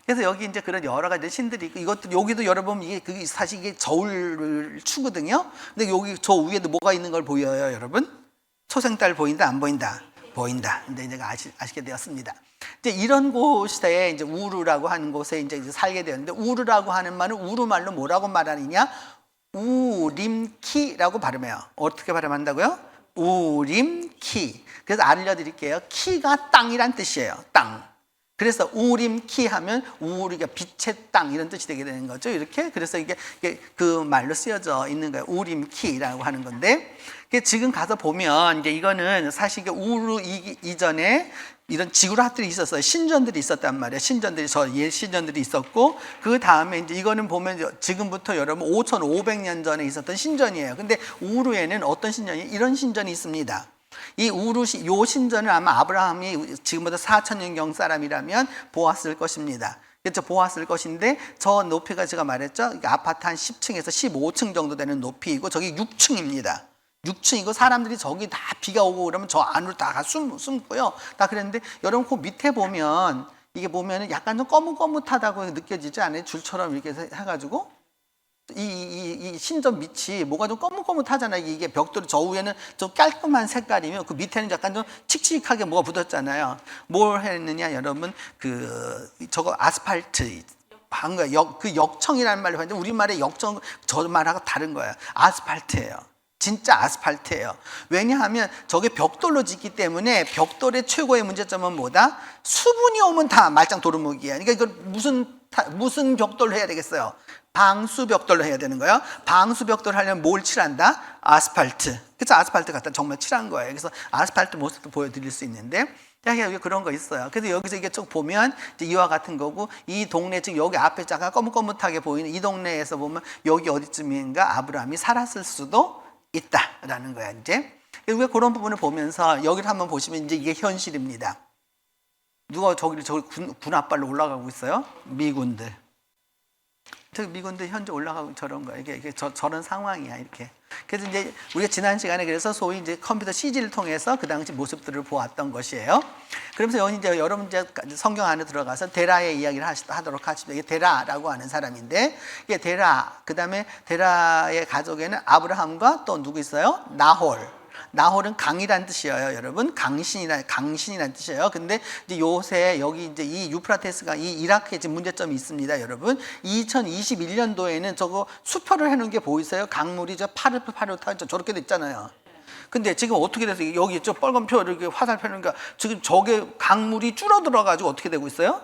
그래서 여기 이제 그런 여러 가지 신들이 있고 이것도 여기도 여러분 이게 사실 이게 저울을 추거든요. 근데 여기 저 위에도 뭐가 있는 걸 보여요, 여러분? 초생달 보인다 안 보인다? 보인다. 근데 이제 아시게 되었습니다. 이제 이런 곳에 이제 우르라고 하는 곳에 이제 살게 되었는데 우르라고 하는 말은 우르말로 뭐라고 말하느냐? 우림키라고 발음해요. 어떻게 발음한다고요? 우림키. 그래서 알려드릴게요. 키가 땅이란 뜻이에요. 땅. 그래서 우림키 하면 우리가 빛의 땅 이런 뜻이 되게 되는 거죠. 이렇게. 그래서 이게 그 말로 쓰여져 있는 거예요. 우림키라고 하는 건데. 지금 가서 보면 이제 이거는 사실 우르 이전에 이런 지구라들이 있었어요. 신전들이 있었단 말이에요. 신전들이 옛 신전들이 있었고 그 다음에 이제 이거는 보면 지금부터 여러분 5,500년 전에 있었던 신전이에요. 근데 우르에는 어떤 신전이 이런 신전이 있습니다. 이 요 신전을 아마 아브라함이 지금부터 4,000년경 사람이라면 보았을 것입니다. 그렇죠? 보았을 것인데 저 높이가 제가 말했죠. 아파트 한 10층에서 15층 정도 되는 높이이고 저기 6층입니다. 6층이고 사람들이 저기 다 비가 오고 그러면 저 안으로 다 숨고요. 다 그랬는데 여러분 그 밑에 보면 이게 보면은 약간 좀 거뭇거뭇하다고 느껴지지 않아요? 줄처럼 이렇게 해가지고 이 신전 밑이 뭐가 좀 거뭇거뭇하잖아요. 이게 벽돌이 저 위에는 좀 깔끔한 색깔이면 그 밑에는 약간 좀 칙칙하게 뭐가 묻었잖아요. 뭘 했느냐 여러분 저거 아스팔트 방금 그 역청이라는 말을 하는데 우리말의 역청 저 말하고 다른 거예요. 아스팔트예요. 진짜 아스팔트예요. 왜냐하면 저게 벽돌로 짓기 때문에 벽돌의 최고의 문제점은 뭐다? 수분이 오면 다 말짱 도루묵이야. 그러니까 이걸 무슨 벽돌로 해야 되겠어요? 방수 벽돌로 해야 되는 거예요. 방수 벽돌 하려면 뭘 칠한다? 아스팔트. 그래서 아스팔트 갖다 정말 칠한 거예요. 그래서 아스팔트 모습도 보여드릴 수 있는데 여기 그런 거 있어요. 그래서 여기서 이게 쭉 보면 이제 이와 같은 거고 이 동네 지금 여기 앞에 잠깐 거뭇거뭇하게 보이는 이 동네에서 보면 여기 어디쯤인가 아브라함이 살았을 수도 있다라는 거야. 이제 왜 그런 부분을 보면서 여기를 한번 보시면 이제 이게 현실입니다. 누가 저기 군 앞발로 올라가고 있어요? 미군들. 저 미군들 현재 올라가고 저런 거야. 이게 저런 상황이야 이렇게. 그래서 이제 우리가 지난 시간에 그래서 소위 이제 컴퓨터 CG를 통해서 그 당시 모습들을 보았던 것이에요. 그러면서 이제 여러분 이제 성경 안에 들어가서 데라의 이야기를 하도록 하십니다. 이게 데라라고 하는 사람인데 이게 데라 그다음에 데라의 가족에는 아브라함과 또 누구 있어요? 나홀은 강이란 뜻이에요, 여러분. 강신이란 뜻이에요. 근데 이제 요새 여기 이제 이 유프라테스가 이 이라크에 지금 문제점이 있습니다, 여러분. 2021년도에는 저거 수표를 해놓은 게 보이세요? 강물이 저 파릇파릇하죠. 저렇게 돼 있잖아요. 근데 지금 어떻게 돼서 여기 저 빨간표 이렇게 화살표 놓으니까 지금 저게 강물이 줄어들어가지고 어떻게 되고 있어요?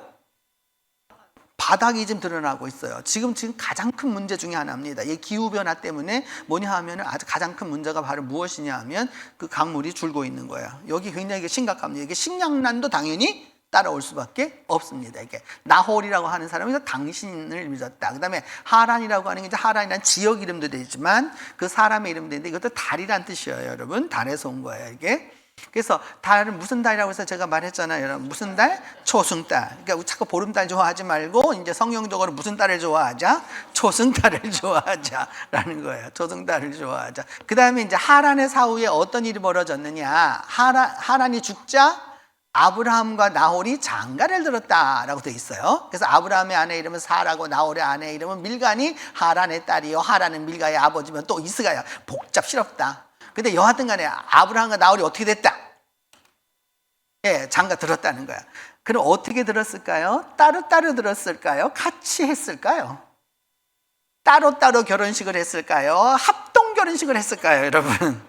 바닥이 좀 드러나고 있어요. 지금 가장 큰 문제 중에 하나입니다. 이 기후변화 때문에 뭐냐 하면 아주 가장 큰 문제가 바로 무엇이냐 하면 그 강물이 줄고 있는 거예요. 여기 굉장히 심각합니다. 이게 식량난도 당연히 따라올 수밖에 없습니다. 이게 나홀이라고 하는 사람이 당신을 믿었다. 그 다음에 하란이라고 하는 게 이제 하란이라는 지역 이름도 되지만 그 사람의 이름도 있는데 이것도 달이란 뜻이에요, 여러분. 달에서 온 거예요, 이게. 그래서 달은 무슨 달이라고 해서 제가 말했잖아요, 여러분. 무슨 달? 초승달. 그러니까 자꾸 보름달 좋아하지 말고 이제 성경적으로 무슨 달을 좋아하자? 초승달을 좋아하자라는 거예요. 초승달을 좋아하자. 그 다음에 이제 하란의 사후에 어떤 일이 벌어졌느냐? 하란이 죽자 아브라함과 나홀이 장가를 들었다라고 되어 있어요. 그래서 아브라함의 아내 이름은 사라고 나홀의 아내 이름은 밀간이 하란의 딸이요. 하란은 밀가의 아버지면 또 이스가야. 복잡스럽다. 근데 여하튼 간에 아브라함과 나홀이 어떻게 됐다? 예, 장가 들었다는 거야. 그럼 어떻게 들었을까요? 따로따로 들었을까요? 같이 했을까요? 따로따로 결혼식을 했을까요? 합동 결혼식을 했을까요, 여러분?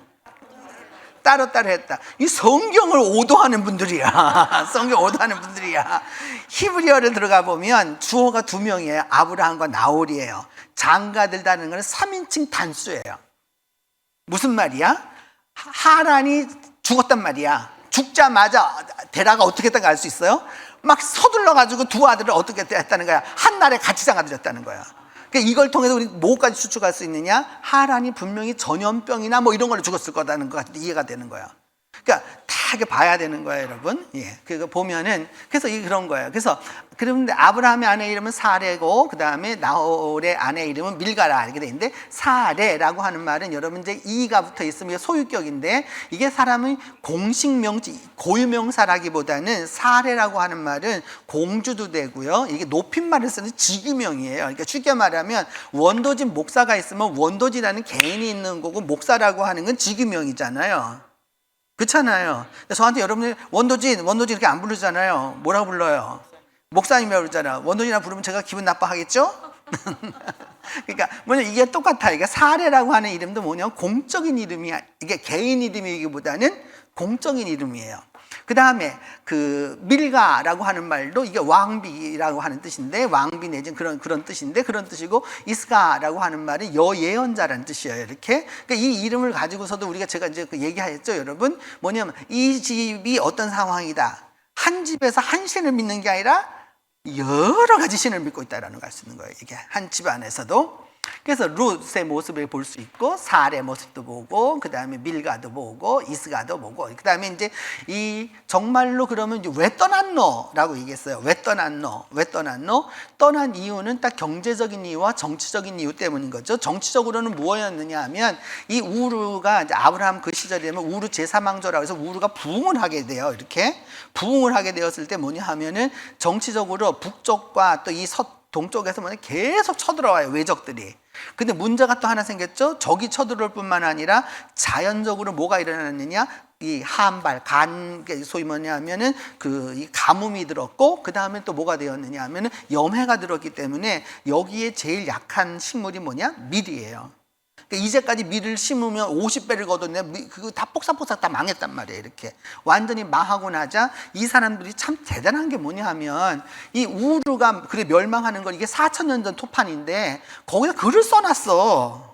따로따로 했다. 이 성경을 오도하는 분들이야. 성경 오도하는 분들이야. 히브리어를 들어가 보면 주어가 두 명이에요. 아브라함과 나홀이에요. 장가들다는 것은 3인칭 단수예요. 무슨 말이야? 하란이 죽었단 말이야. 죽자마자 데라가 어떻게 했다가 알 수 있어요? 막 서둘러가지고 두 아들을 어떻게 했다는 거야. 한 날에 같이 장가들였다는 거야. 그러니까 이걸 통해서 우리 뭐까지 추측할 수 있느냐? 하란이 분명히 전염병이나 뭐 이런 걸로 죽었을 거라는 것 같은데 이해가 되는 거야. 그러니까 다 이렇게 봐야 되는 거예요, 여러분. 예, 그거 보면은 그래서 이게 그런 거예요. 그래서 그런데 아브라함의 아내 이름은 사레고 그 다음에 나홀의 아내 이름은 밀가라 이렇게 돼 있는데 사레라고 하는 말은 여러분 이제 이가 붙어 있으면 이게 소유격인데 이게 사람의 공식 명지 고유명사라기보다는 사레라고 하는 말은 공주도 되고요. 이게 높임말을 쓰는 직유명이에요. 그러니까 쉽게 말하면 원도진 목사가 있으면 원도지라는 개인이 있는 거고 목사라고 하는 건 직유명이잖아요. 그렇잖아요. 저한테 여러분이 원도진 이렇게 안 부르잖아요. 뭐라고 불러요? 목사님이라고 그러잖아요. 원도진이라고 부르면 제가 기분 나빠하겠죠? 그러니까 뭐냐 이게 똑같아요. 이게 사례라고 하는 이름도 뭐냐 공적인 이름이야. 이게 개인 이름이기보다는 공적인 이름이에요. 그 다음에 그 밀가라고 하는 말도 이게 왕비라고 하는 뜻인데, 왕비 내지는 그런 뜻인데, 그런 뜻이고, 이스가라고 하는 말은 여예언자라는 뜻이에요. 이렇게. 그러니까 이 이름을 가지고서도 우리가 제가 이제 그 얘기하였죠, 여러분. 뭐냐면 이 집이 어떤 상황이다. 한 집에서 한 신을 믿는 게 아니라 여러 가지 신을 믿고 있다라는 걸 알 수 있는 거예요. 이게 한 집 안에서도. 그래서 룻의 모습을 볼 수 있고, 살의 모습도 보고, 그 다음에 밀가도 보고, 이스가도 보고, 그 다음에 이제 이 정말로 그러면 이제 왜 떠났노라고 얘기했어요. 왜 떠났노? 왜 떠났노? 떠난 이유는 딱 경제적인 이유와 정치적인 이유 때문인 거죠. 정치적으로는 무엇이었느냐 하면 이 우르가 이제 아브라함 그 시절이 되면 우르 제3왕조라고 해서 우르가 부흥을 하게 돼요. 이렇게 부흥을 하게 되었을 때 뭐냐 하면은 정치적으로 북쪽과 또 이 동쪽에서 뭐냐 계속 쳐들어와요, 외적들이. 근데 문제가 또 하나 생겼죠. 적이 쳐들어올 뿐만 아니라 자연적으로 뭐가 일어났느냐, 이 한발, 소위 뭐냐 하면은 이 가뭄이 들었고, 그 다음에 또 뭐가 되었느냐 하면은 염해가 들었기 때문에 여기에 제일 약한 식물이 뭐냐, 밀이에요. 그러니까 이제까지 밀을 심으면 50배를 거뒀는데 그거 다 폭삭폭삭 다 망했단 말이에요. 이렇게 완전히 망하고 나자 이 사람들이 참 대단한 게 뭐냐 하면, 이 우르가 그래 멸망하는 걸, 이게 4,000년 전 토판인데 거기다 글을 써놨어.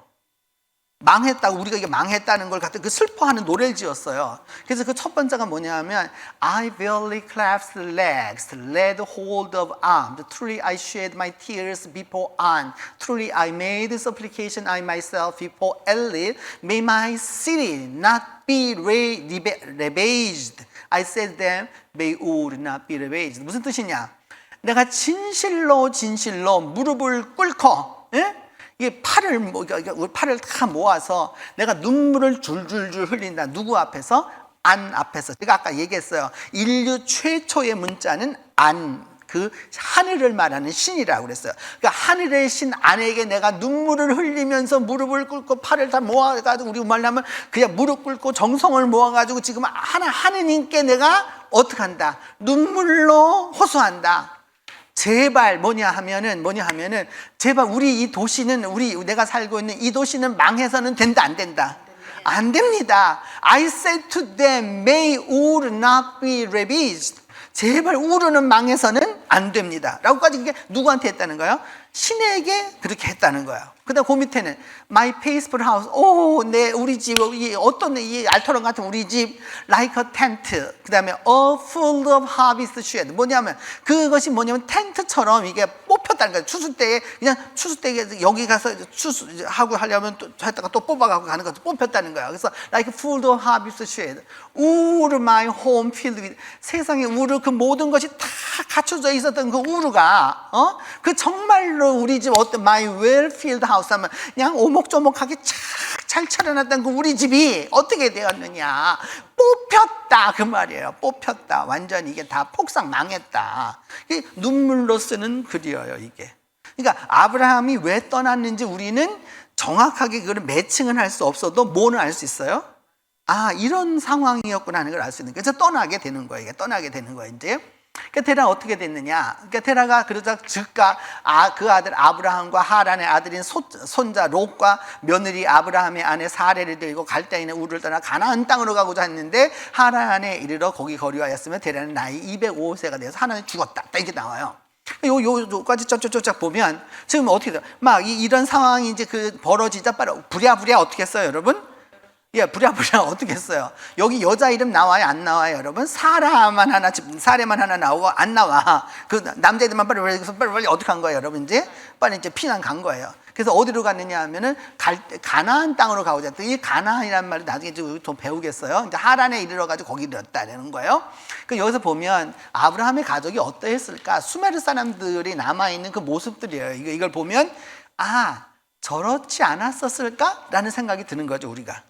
망했다고, 우리가 이게 망했다는 걸 갖다 그 슬퍼하는 노래를 지었어요. 그래서 그 첫 번째가 뭐냐 하면 I barely clasped legs, laid hold of arms, truly I shed my tears before An, truly I made supplication I myself before Elil, may my city not be ravaged. I said them, may Ur not be ravaged. 무슨 뜻이냐? 내가 진실로 무릎을 꿇고, 예? 이게 팔을 다 모아서 내가 눈물을 줄줄줄 흘린다. 누구 앞에서? 안 앞에서. 제가 아까 얘기했어요. 인류 최초의 문자는 안, 그 하늘을 말하는 신이라고 그랬어요. 그러니까 하늘의 신 안에게 내가 눈물을 흘리면서 무릎을 꿇고 팔을 다 모아가지고, 우리 말로 하면 그냥 무릎 꿇고 정성을 모아가지고 지금 하느님께 내가 어떻게 한다? 눈물로 호소한다. 제발 뭐냐 하면은 제발 우리 이 도시는, 내가 살고 있는 이 도시는 망해서는 된다, 안 된다? 안 됩니다. I said to them, may Ur not be ravaged. 제발 우르는 망해서는 안 됩니다. 라고까지 이게 누구한테 했다는 거예요? 신에게 그렇게 했다는 거예요. 그 다음 그 밑에는 My peaceful house. 우리 집, 이 알토론 같은 우리 집, like a tent. 그 다음에 a full of harvest shed. 뭐냐면 그것이 뭐냐면 텐트처럼 이게 뽑혔다는 거예요. 추수 때에 여기 가서 추수하고 하려면 또 했다가 또 뽑아가고 가는 거죠. 뽑혔다는 거예요. 그래서 like a full of harvest shed. 우르 my home filled with. 세상에 우르 그 모든 것이 다 갖춰져 있었던 그 우르가, 그 정말로 우리 집 어떤 my well filled house 하면 그냥 오목조목하게 잘 차려놨던 그 우리 집이 어떻게 되었느냐, 뽑혔다 그 말이에요. 뽑혔다. 완전히 이게 다 폭삭 망했다. 이게 눈물로 쓰는 글이에요, 이게. 그러니까 아브라함이 왜 떠났는지 우리는 정확하게 그걸 매칭은 할 수 없어도 뭐는 알 수 있어요? 이런 상황이었구나 하는 걸 알 수 있는 거예요. 그래서 떠나게 되는 거예요. 떠나게 되는 거예요, 이제. 그러니까 테라가 어떻게 됐느냐? 그러니까 테라가 그러자 즉각 그 아들 아브라함과 하란의 아들인 손자 롯과 며느리 아브라함의 아내 사레를 들고 갈대인의 우르를 떠나 가나안 땅으로 가고자 했는데 하란에 이르러 거기 거류하였으며 테라는 나이 205세가 되어서 하란에 죽었다. 딱 이게 나와요. 요까지 쫙쫙쫙 보면 지금 어떻게 돼요? 이런 상황이 이제 벌어지자 부랴부랴 어떻게 했어요, 여러분? 부랴부랴 어떻게 했어요? 여기 여자 이름 나와요, 안 나와요, 여러분? 사레만 하나 나오고 안 나와. 그 남자애들만 빨리 어떻게 한 거예요, 여러분? 빨리 피난 간 거예요. 그래서 어디로 갔느냐 하면은 가나안 땅으로 가고자 했더니 이 가나안이라는 말을 나중에 좀 배우겠어요. 이제 하란에 이르러가지고 거기 이르렀다는 거예요. 그 여기서 보면 아브라함의 가족이 어떠했을까? 수메르 사람들이 남아있는 그 모습들이에요. 이걸 보면 저렇지 않았었을까라는 생각이 드는 거죠, 우리가.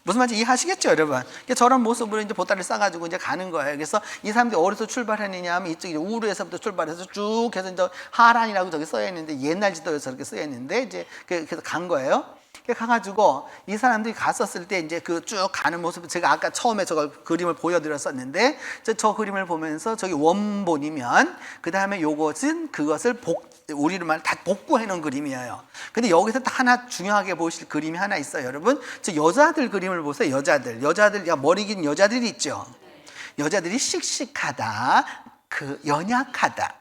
무슨 말인지 이해하시겠죠, 여러분? 저런 모습으로 이제 보따리를 싸가지고 이제 가는 거예요. 그래서 이 사람들이 어디서 출발했느냐 하면 이쪽 우르에서부터 출발해서 쭉 해서 이제 하란이라고 저기 써야 했는데 옛날 지도에서 이렇게 써야 했는데 이제 그래서 간 거예요. 가가지고 이 사람들이 갔었을 때 이제 그 쭉 가는 모습을 제가 아까 처음에 저걸 그림을 보여드렸었는데 저 그림을 보면서 저기 원본이면 그 다음에 요것은 그것을 우리로 말하면 다 복구해 놓은 그림이에요. 근데 여기서 하나 중요하게 보실 그림이 하나 있어요, 여러분. 저 여자들 그림을 보세요. 여자들 머리 긴 여자들이 있죠. 여자들이 씩씩하다, 연약하다.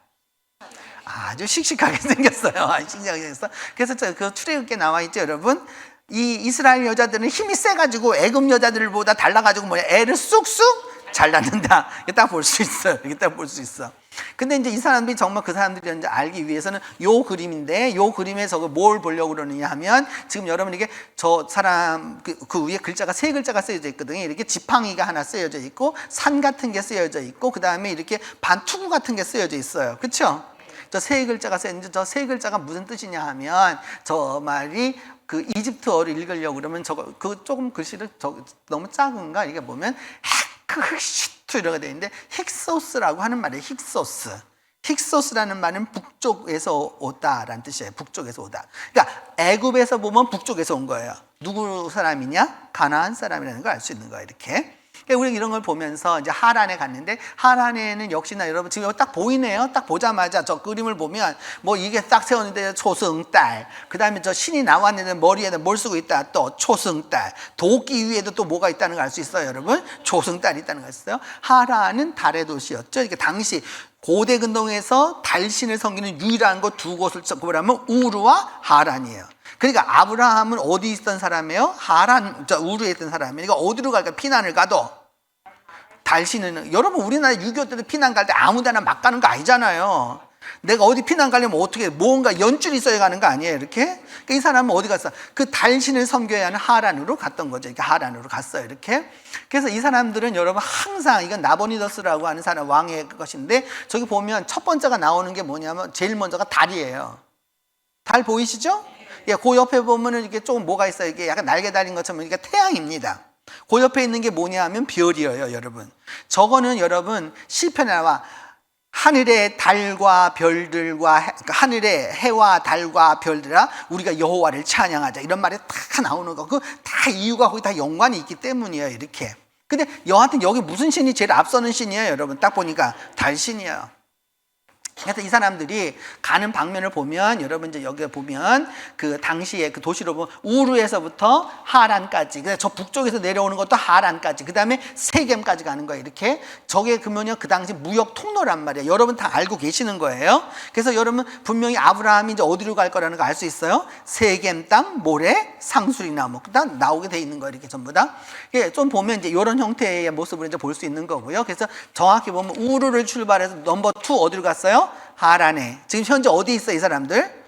아주 씩씩하게 생겼어요. 씩씩하게 생겼어. 그래서 그 출애굽기에 나와 있죠, 여러분. 이 이스라엘 여자들은 힘이 세가지고 애굽 여자들보다 달라가지고 애를 쑥쑥 잘 낳는다. 이게 딱 볼 수 있어요. 이게 딱 볼 수 있어. 근데 이제 이 사람들이 정말 그 사람들이 이제 알기 위해서는 요 그림인데, 요 그림에서 뭘 보려고 그러느냐 하면, 지금 여러분 이게 저 사람 그 위에 글자가 세 글자가 쓰여져 있거든요. 이렇게 지팡이가 하나 쓰여져 있고, 산 같은 게 쓰여져 있고, 그 다음에 이렇게 반투구 같은 게 쓰여져 있어요. 그렇죠? 저 세 글자가 쓰여있는데, 저 세 글자가 무슨 뜻이냐 하면, 저 말이 그 이집트어를 읽으려고 그러면 그 조금 글씨를 너무 작은가? 이게 보면 헥시투 이렇게 되어 있는데, 헥소스라고 하는 말이에요. 헥소스. 헥소스라는 말은 북쪽에서 오다라는 뜻이에요. 북쪽에서 오다. 그러니까 애굽에서 보면 북쪽에서 온 거예요. 누구 사람이냐? 가나안 사람이라는 걸 알 수 있는 거예요. 이렇게. 우리가 이런 걸 보면서 이제 하란에 갔는데, 하란에는 역시나 여러분 지금 딱 보이네요. 딱 보자마자 저 그림을 보면 뭐 이게 딱 세웠는데 초승달, 그 다음에 저 신이 나왔는데 머리에다 뭘 쓰고 있다, 또 초승달, 도끼 위에도 또 뭐가 있다는 걸 알 수 있어요, 여러분. 초승달이 있다는 걸 있어요. 하란은 달의 도시였죠. 이게 당시 고대 근동에서 달신을 섬기는 유일한 곳 두 곳을 구분하면 우르와 하란이에요. 그러니까 아브라함은 어디 있던 사람이에요? 하란, 우르에 있던 사람이에요. 그러니까 어디로 갈까? 피난을 가도 달신은, 여러분 우리나라 6.25 때도 피난 갈 때 아무 데나 막 가는 거 아니잖아요. 내가 어디 피난 가려면 어떻게, 뭔가 연줄이 있어야 가는 거 아니에요, 이렇게? 그러니까 이 사람은 어디 갔어? 그 달신을 섬겨야 하는 하란으로 갔던 거죠. 이렇게 하란으로 갔어요, 이렇게. 그래서 이 사람들은 여러분 항상, 이건 나보니더스라고 하는 사람 왕의 것인데, 저기 보면 첫 번째가 나오는 게 뭐냐면, 제일 먼저가 달이에요. 달 보이시죠? 예, 그 옆에 보면은 이게 조금 뭐가 있어요. 이게 약간 날개 달린 것처럼, 이게 태양입니다. 그 옆에 있는 게 뭐냐 하면 별이에요, 여러분. 저거는 여러분 시편에 나와 하늘의 달과 별들과, 그러니까 하늘의 해와 달과 별들아 우리가 여호와를 찬양하자, 이런 말이 다 나오는 거. 그 다 이유가 거기 다 연관이 있기 때문이에요, 이렇게. 근데 여하튼 여기 무슨 신이 제일 앞서는 신이에요, 여러분? 딱 보니까 달신이에요. 그래서 이 사람들이 가는 방면을 보면, 여러분 이제 여기 보면 그 당시에 그 도시로 보면 우르에서부터 하란까지, 그래서 저 북쪽에서 내려오는 것도 하란까지, 그 다음에 세겜까지 가는 거예요, 이렇게. 저게 그러면요 그 당시 무역 통로란 말이에요. 여러분 다 알고 계시는 거예요. 그래서 여러분 분명히 아브라함이 이제 어디로 갈 거라는 거 알 수 있어요. 세겜 땅, 모래, 상수리 나무, 다 나오게 돼 있는 거예요, 이렇게 전부 다. 예, 좀 보면 이제 이런 형태의 모습을 이제 볼 수 있는 거고요. 그래서 정확히 보면 우르를 출발해서 넘버 2 어디로 갔어요? 하란에. 지금 현재 어디 있어요, 이 사람들?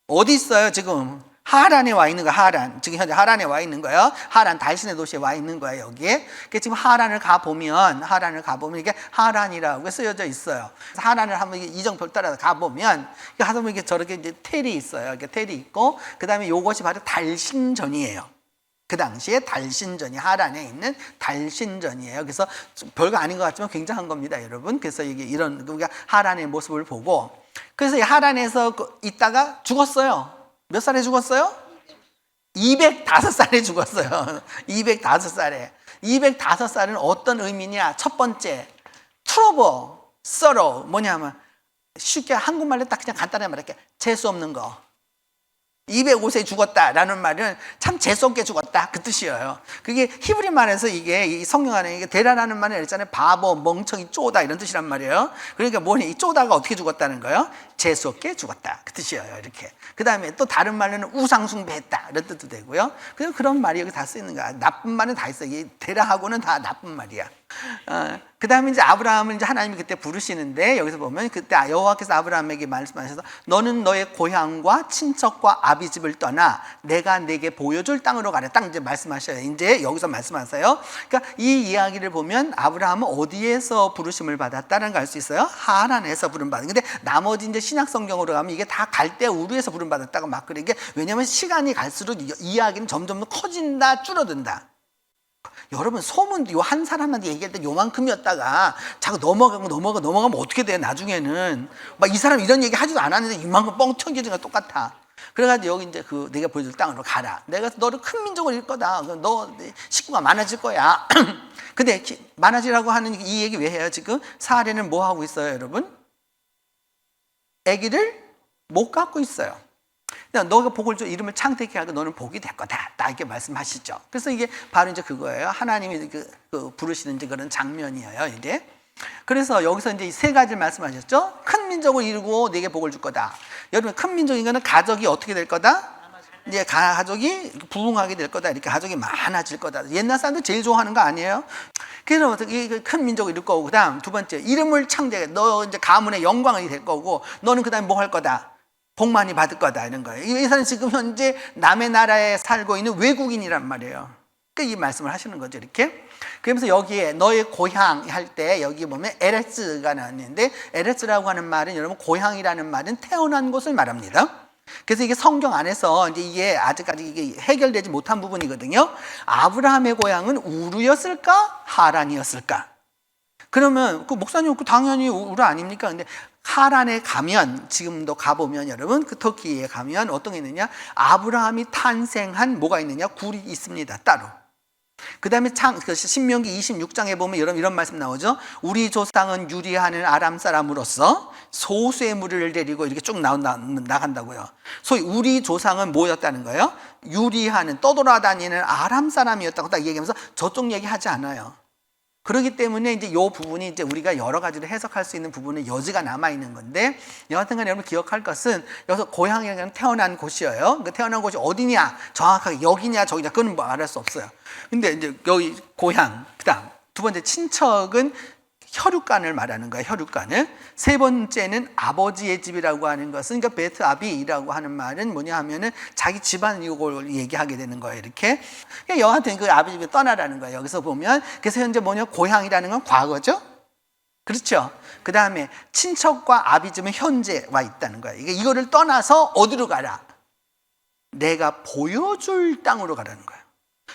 어디 있어요, 지금? 하란에 와 있는 거예요, 하란. 지금 현재 하란에 와 있는 거예요. 하란, 달신의 도시에 와 있는 거예요, 여기에. 그러니까 지금 하란을 가보면 이게 하란이라고 쓰여져 있어요. 그래서 하란을 한번 이정표를 따라서 가보면, 하다 이게 저렇게 이제 텔이 있어요. 이렇게 텔이 있고, 그 다음에 요것이 바로 달신전이에요. 그 당시에 달신전이, 하란에 있는 달신전이에요. 그래서 별거 아닌 것 같지만 굉장한 겁니다, 여러분. 그래서 이게 이런, 우리가 하란의 모습을 보고, 그래서 이 하란에서 있다가 죽었어요. 몇 살에 죽었어요? 205살에 죽었어요. 205살에. 205살은 어떤 의미냐? 첫 번째, 트러블, 서로, 뭐냐면, 쉽게 한국말로 딱 그냥 간단하게 말할게. 재수 없는 거. 205세에 죽었다라는 말은 참 재수없게 죽었다, 그 뜻이에요. 그게 히브리 말에서 이게 이 성경 안에 이게 대라라는 말은 있잖아요. 바보, 멍청이, 쪼다 이런 뜻이란 말이에요. 그러니까 뭐니, 이 쪼다가 어떻게 죽었다는 거예요? 재수없게 죽었다, 그 뜻이에요, 이렇게. 그 다음에 또 다른 말로는 우상숭배했다 이런 뜻도 되고요. 그래서 그런 말이 여기 다 쓰이는 거야. 나쁜 말은 다 있어. 이 대라하고는 다 나쁜 말이야. 그 다음에 이제 아브라함을 이제 하나님이 그때 부르시는데, 여기서 보면 그때 여호와께서 아브라함에게 말씀하셔서 너는 너의 고향과 친척과 아비집을 떠나 내가 내게 보여줄 땅으로 가라, 딱 이제 말씀하셔요. 이제 여기서 말씀하세요. 그러니까 이 이야기를 보면 아브라함은 어디에서 부르심을 받았다는 걸 알 수 있어요. 하란에서 부름 받은. 근데 나머지 이제 신약 성경으로 가면 이게 다 갈대 우르에서 부름 받았다고 막 그래. 이게 왜냐하면 시간이 갈수록 이야기는 점점 더 커진다, 줄어든다. 여러분 소문도 요 한 사람한테 얘기할 때 요만큼이었다가 자꾸 넘어가면 어떻게 돼? 나중에는 막 이 사람 이런 얘기 하지도 않았는데 이만큼 뻥 튀겨진 거 똑같아. 그래가지고 여기 이제 그 내가 보여줄 땅으로 가라. 내가 너를 큰 민족을 일 거다. 너 식구가 많아질 거야. 근데 많아지라고 하는 이 얘기 왜 해요? 지금 사례는 뭐 하고 있어요, 여러분? 아기를 못 갖고 있어요. 너가 복을 줘 이름을 창택해 하고 너는 복이 될 거다. 딱 이렇게 말씀하시죠. 그래서 이게 바로 이제 그거예요. 하나님이 부르시는 이제 그런 장면이에요. 이게. 그래서 여기서 이제 세 가지를 말씀하셨죠. 큰 민족을 이루고 네게 복을 줄 거다. 여러분 큰 민족인 거는 가족이 어떻게 될 거다? 이제 가족이 부흥하게 될 거다. 이렇게 가족이 많아질 거다. 옛날 사람들 제일 좋아하는 거 아니에요? 그래서 큰 민족을 이룰 거고, 그다음 두 번째 이름을 창대해. 너 이제 가문의 영광이 될 거고, 너는 그다음에 뭐 할 거다? 복 많이 받을 거다 이런 거예요. 이 사람은 지금 현재 남의 나라에 살고 있는 외국인이란 말이에요. 그 이 말씀을 하시는 거죠, 이렇게. 그러면서 여기에 너의 고향 할 때 여기 보면 에레츠가 나왔는데, 에레츠라고 하는 말은 여러분 고향이라는 말은 태어난 곳을 말합니다. 그래서 이게 성경 안에서 이제 이게 아직까지 이게 해결되지 못한 부분이거든요. 아브라함의 고향은 우르였을까? 하란이었을까? 그러면 그 목사님 당연히 우르 아닙니까? 근데 하란에 가면, 지금도 가보면 여러분 그 터키에 가면 어떤 게 있느냐? 아브라함이 탄생한 뭐가 있느냐? 굴이 있습니다, 따로. 그 다음에 신명기 26장에 보면 여러분 이런 말씀 나오죠. 우리 조상은 유리하는 아람 사람으로서 소수의 무리를 데리고 이렇게 쭉 나간다고요. 소위 우리 조상은 뭐였다는 거예요? 유리하는, 떠돌아다니는 아람 사람이었다고 딱 얘기하면서 저쪽 얘기하지 않아요. 그렇기 때문에 이제 이 부분이 이제 우리가 여러 가지로 해석할 수 있는 부분에 여지가 남아있는 건데, 여하튼간에 여러분 기억할 것은 여기서 고향이라는 태어난 곳이에요. 그 태어난 곳이 어디냐, 정확하게 여기냐 저기냐 그건 뭐 말할 수 없어요. 근데 이제 여기 고향, 그다음 두 번째 친척은 혈육간을 말하는 거예요. 혈육간을. 세 번째는 아버지의 집이라고 하는 것은, 그러니까 베트아비라고 하는 말은 뭐냐 하면은 자기 집안 이걸 얘기하게 되는 거예요. 이렇게. 그러니까 여하튼 그 아버지 집에 떠나라는 거예요. 여기서 보면. 그래서 현재 뭐냐, 고향이라는 건 과거죠. 그렇죠. 그 다음에 친척과 아비집은 현재 와 있다는 거예요. 이거를 떠나서 어디로 가라? 내가 보여줄 땅으로 가라는 거예요.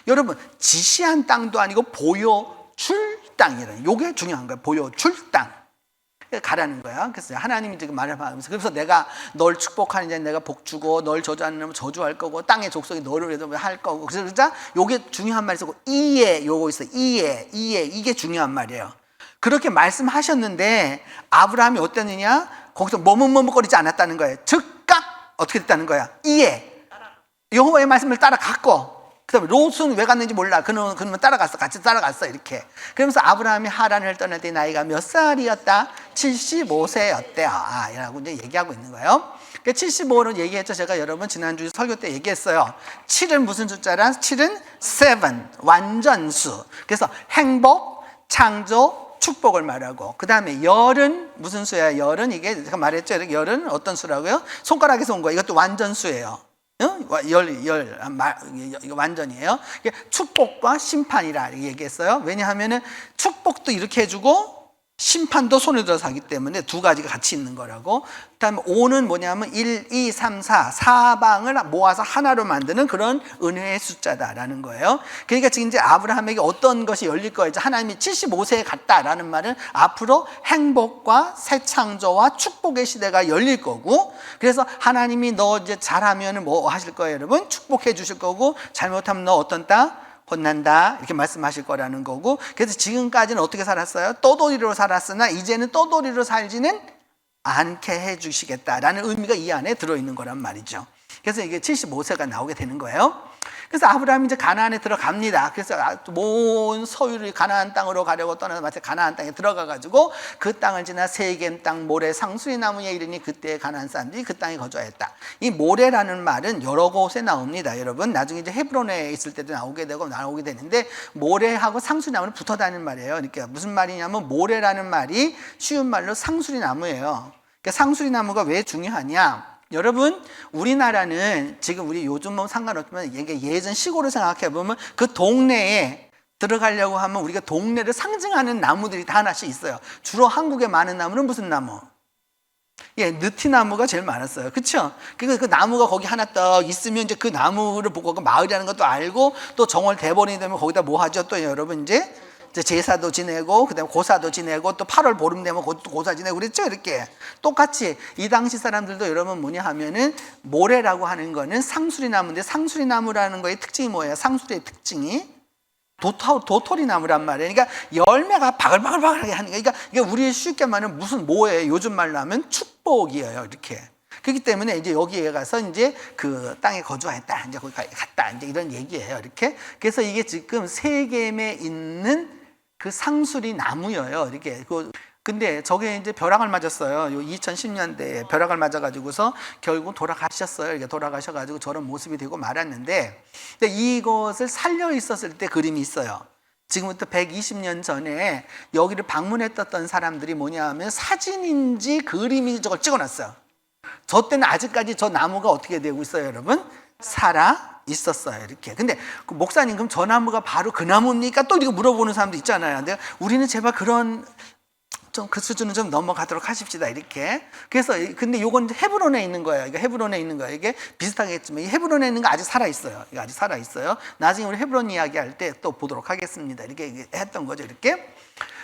여러분 지시한 땅도 아니고 보여줄 땅이라는, 요게 중요한 거예요. 보여줄 땅 가라는 거야. 그래서 하나님이 지금 말을 하면서, 그래서 내가 널 축복하는 자는 내가 복 주고 널 저주하는 저주할 거고 땅의 족속이 너를 할 거고. 그래서 요게 중요한 말이 있고, 이에 요거 있어. 이에 이게 중요한 말이에요. 그렇게 말씀하셨는데 아브라함이 어땠느냐? 거기서 머뭇머뭇거리지 않았다는 거예요. 즉각 어떻게 됐다는 거야? 이에 여호와의 말씀을 따라갔고, 그 다음에 롯은 왜 갔는지 몰라. 그놈은 따라갔어. 같이 따라갔어. 이렇게. 그러면서 아브라함이 하란을 떠날 때 나이가 몇 살이었다? 75세였대요. 라고 이제 얘기하고 있는 거예요. 75로 얘기했죠. 제가 여러분 지난주 설교 때 얘기했어요. 7은 무슨 숫자라? 7은 7. 완전수. 그래서 행복, 창조, 축복을 말하고, 그 다음에 열은 무슨 수야? 열은 이게 제가 말했죠. 열은 어떤 수라고요? 손가락에서 온 거예요. 이것도 완전수예요. 이거 완전이에요. 축복과 심판이라 이렇게 얘기했어요. 왜냐하면은 축복도 이렇게 해주고 심판도 손에 들어서 하기 때문에 두 가지가 같이 있는 거라고. 그다음에 5는 뭐냐면 1, 2, 3, 4 사방을 모아서 하나로 만드는 그런 은혜의 숫자다라는 거예요. 그러니까 지금 이제 아브라함에게 어떤 것이 열릴 거예요? 하나님이 75세에 갔다라는 말은 앞으로 행복과 새 창조와 축복의 시대가 열릴 거고, 그래서 하나님이 너 이제 잘하면 뭐 하실 거예요, 여러분? 축복해 주실 거고, 잘못하면 너 어떤 땅? 혼난다, 이렇게 말씀하실 거라는 거고. 그래서 지금까지는 어떻게 살았어요? 떠돌이로 살았으나 이제는 떠돌이로 살지는 않게 해주시겠다라는 의미가 이 안에 들어있는 거란 말이죠. 그래서 이게 75세가 나오게 되는 거예요. 그래서 아브라함이 이제 가나안에 들어갑니다. 그래서 온 서유를 가나안 땅으로 가려고 떠나서 마치 가나안 땅에 들어가가지고 그 땅을 지나 세겜 땅 모래 상수리 나무에 이르니 그때 가나안 사람들이 그 땅에 거주하였다. 이 모래라는 말은 여러 곳에 나옵니다. 여러분 나중에 이제 헤브론에 있을 때도 나오게 되는데, 모래하고 상수리 나무는 붙어 다니는 말이에요. 그러니까 무슨 말이냐면 모래라는 말이 쉬운 말로 상수리 나무예요. 그러니까 상수리 나무가 왜 중요하냐? 여러분 우리나라는 지금 우리 요즘 뭐 상관없지만 예전 시골을 생각해 보면 그 동네에 들어가려고 하면 우리가 동네를 상징하는 나무들이 다 하나씩 있어요. 주로 한국에 많은 나무는 무슨 나무? 느티나무가 제일 많았어요. 그렇죠? 그 나무가 거기 하나 딱 있으면 이제 그 나무를 보고 그 마을이라는 것도 알고, 또 정월 대본이 되면 거기다 뭐 하죠? 또 여러분 이제 제사도 지내고, 그다음에 고사도 지내고, 또 8월 보름 되면 고사 지내고 그랬죠. 이렇게 똑같이 이 당시 사람들도 여러분 뭐냐 하면은 모래라고 하는 거는 상수리나무인데, 상수리나무라는 거의 특징이 뭐예요? 상수리의 특징이 도토리 나무란 말이에요. 그러니까 열매가 바글바글바글하게 하는 거예요. 그러니까 이게 우리 쉽게 말하면 무슨 뭐예요? 요즘 말로 하면 축복이에요. 이렇게. 그렇기 때문에 이제 여기에 가서 이제 그 땅에 거주하였다. 이제 거기 갔다. 이제 이런 얘기예요. 이렇게. 그래서 이게 지금 세겜에 있는 그 상수리 나무예요. 이렇게. 근데 저게 이제 벼락을 맞았어요. 요 2010년대에 벼락을 맞아가지고서 결국 돌아가셨어요. 이렇게 돌아가셔가지고 저런 모습이 되고 말았는데, 근데 이것을 살려 있었을 때 그림이 있어요. 지금부터 120년 전에 여기를 방문했던 사람들이 뭐냐 하면 사진인지 그림인지 저걸 찍어놨어요. 저 때는 아직까지 저 나무가 어떻게 되고 있어요, 여러분? 살아 있었어요, 이렇게. 근데 그 목사님, 그럼 저 나무가 바로 그 나무입니까? 또 이렇게 물어보는 사람도 있잖아요. 근데 우리는 제발 그런 좀 그 수준은 좀 넘어가도록 하십시다, 이렇게. 그래서 근데 요건 헤브론에 있는 거예요. 이게 헤브론에 있는 거예요. 이게 비슷하겠지만 이 헤브론에 있는 거 아직 살아 있어요. 이게 아직 살아 있어요. 나중에 우리 헤브론 이야기할 때 또 보도록 하겠습니다. 이렇게 했던 거죠, 이렇게.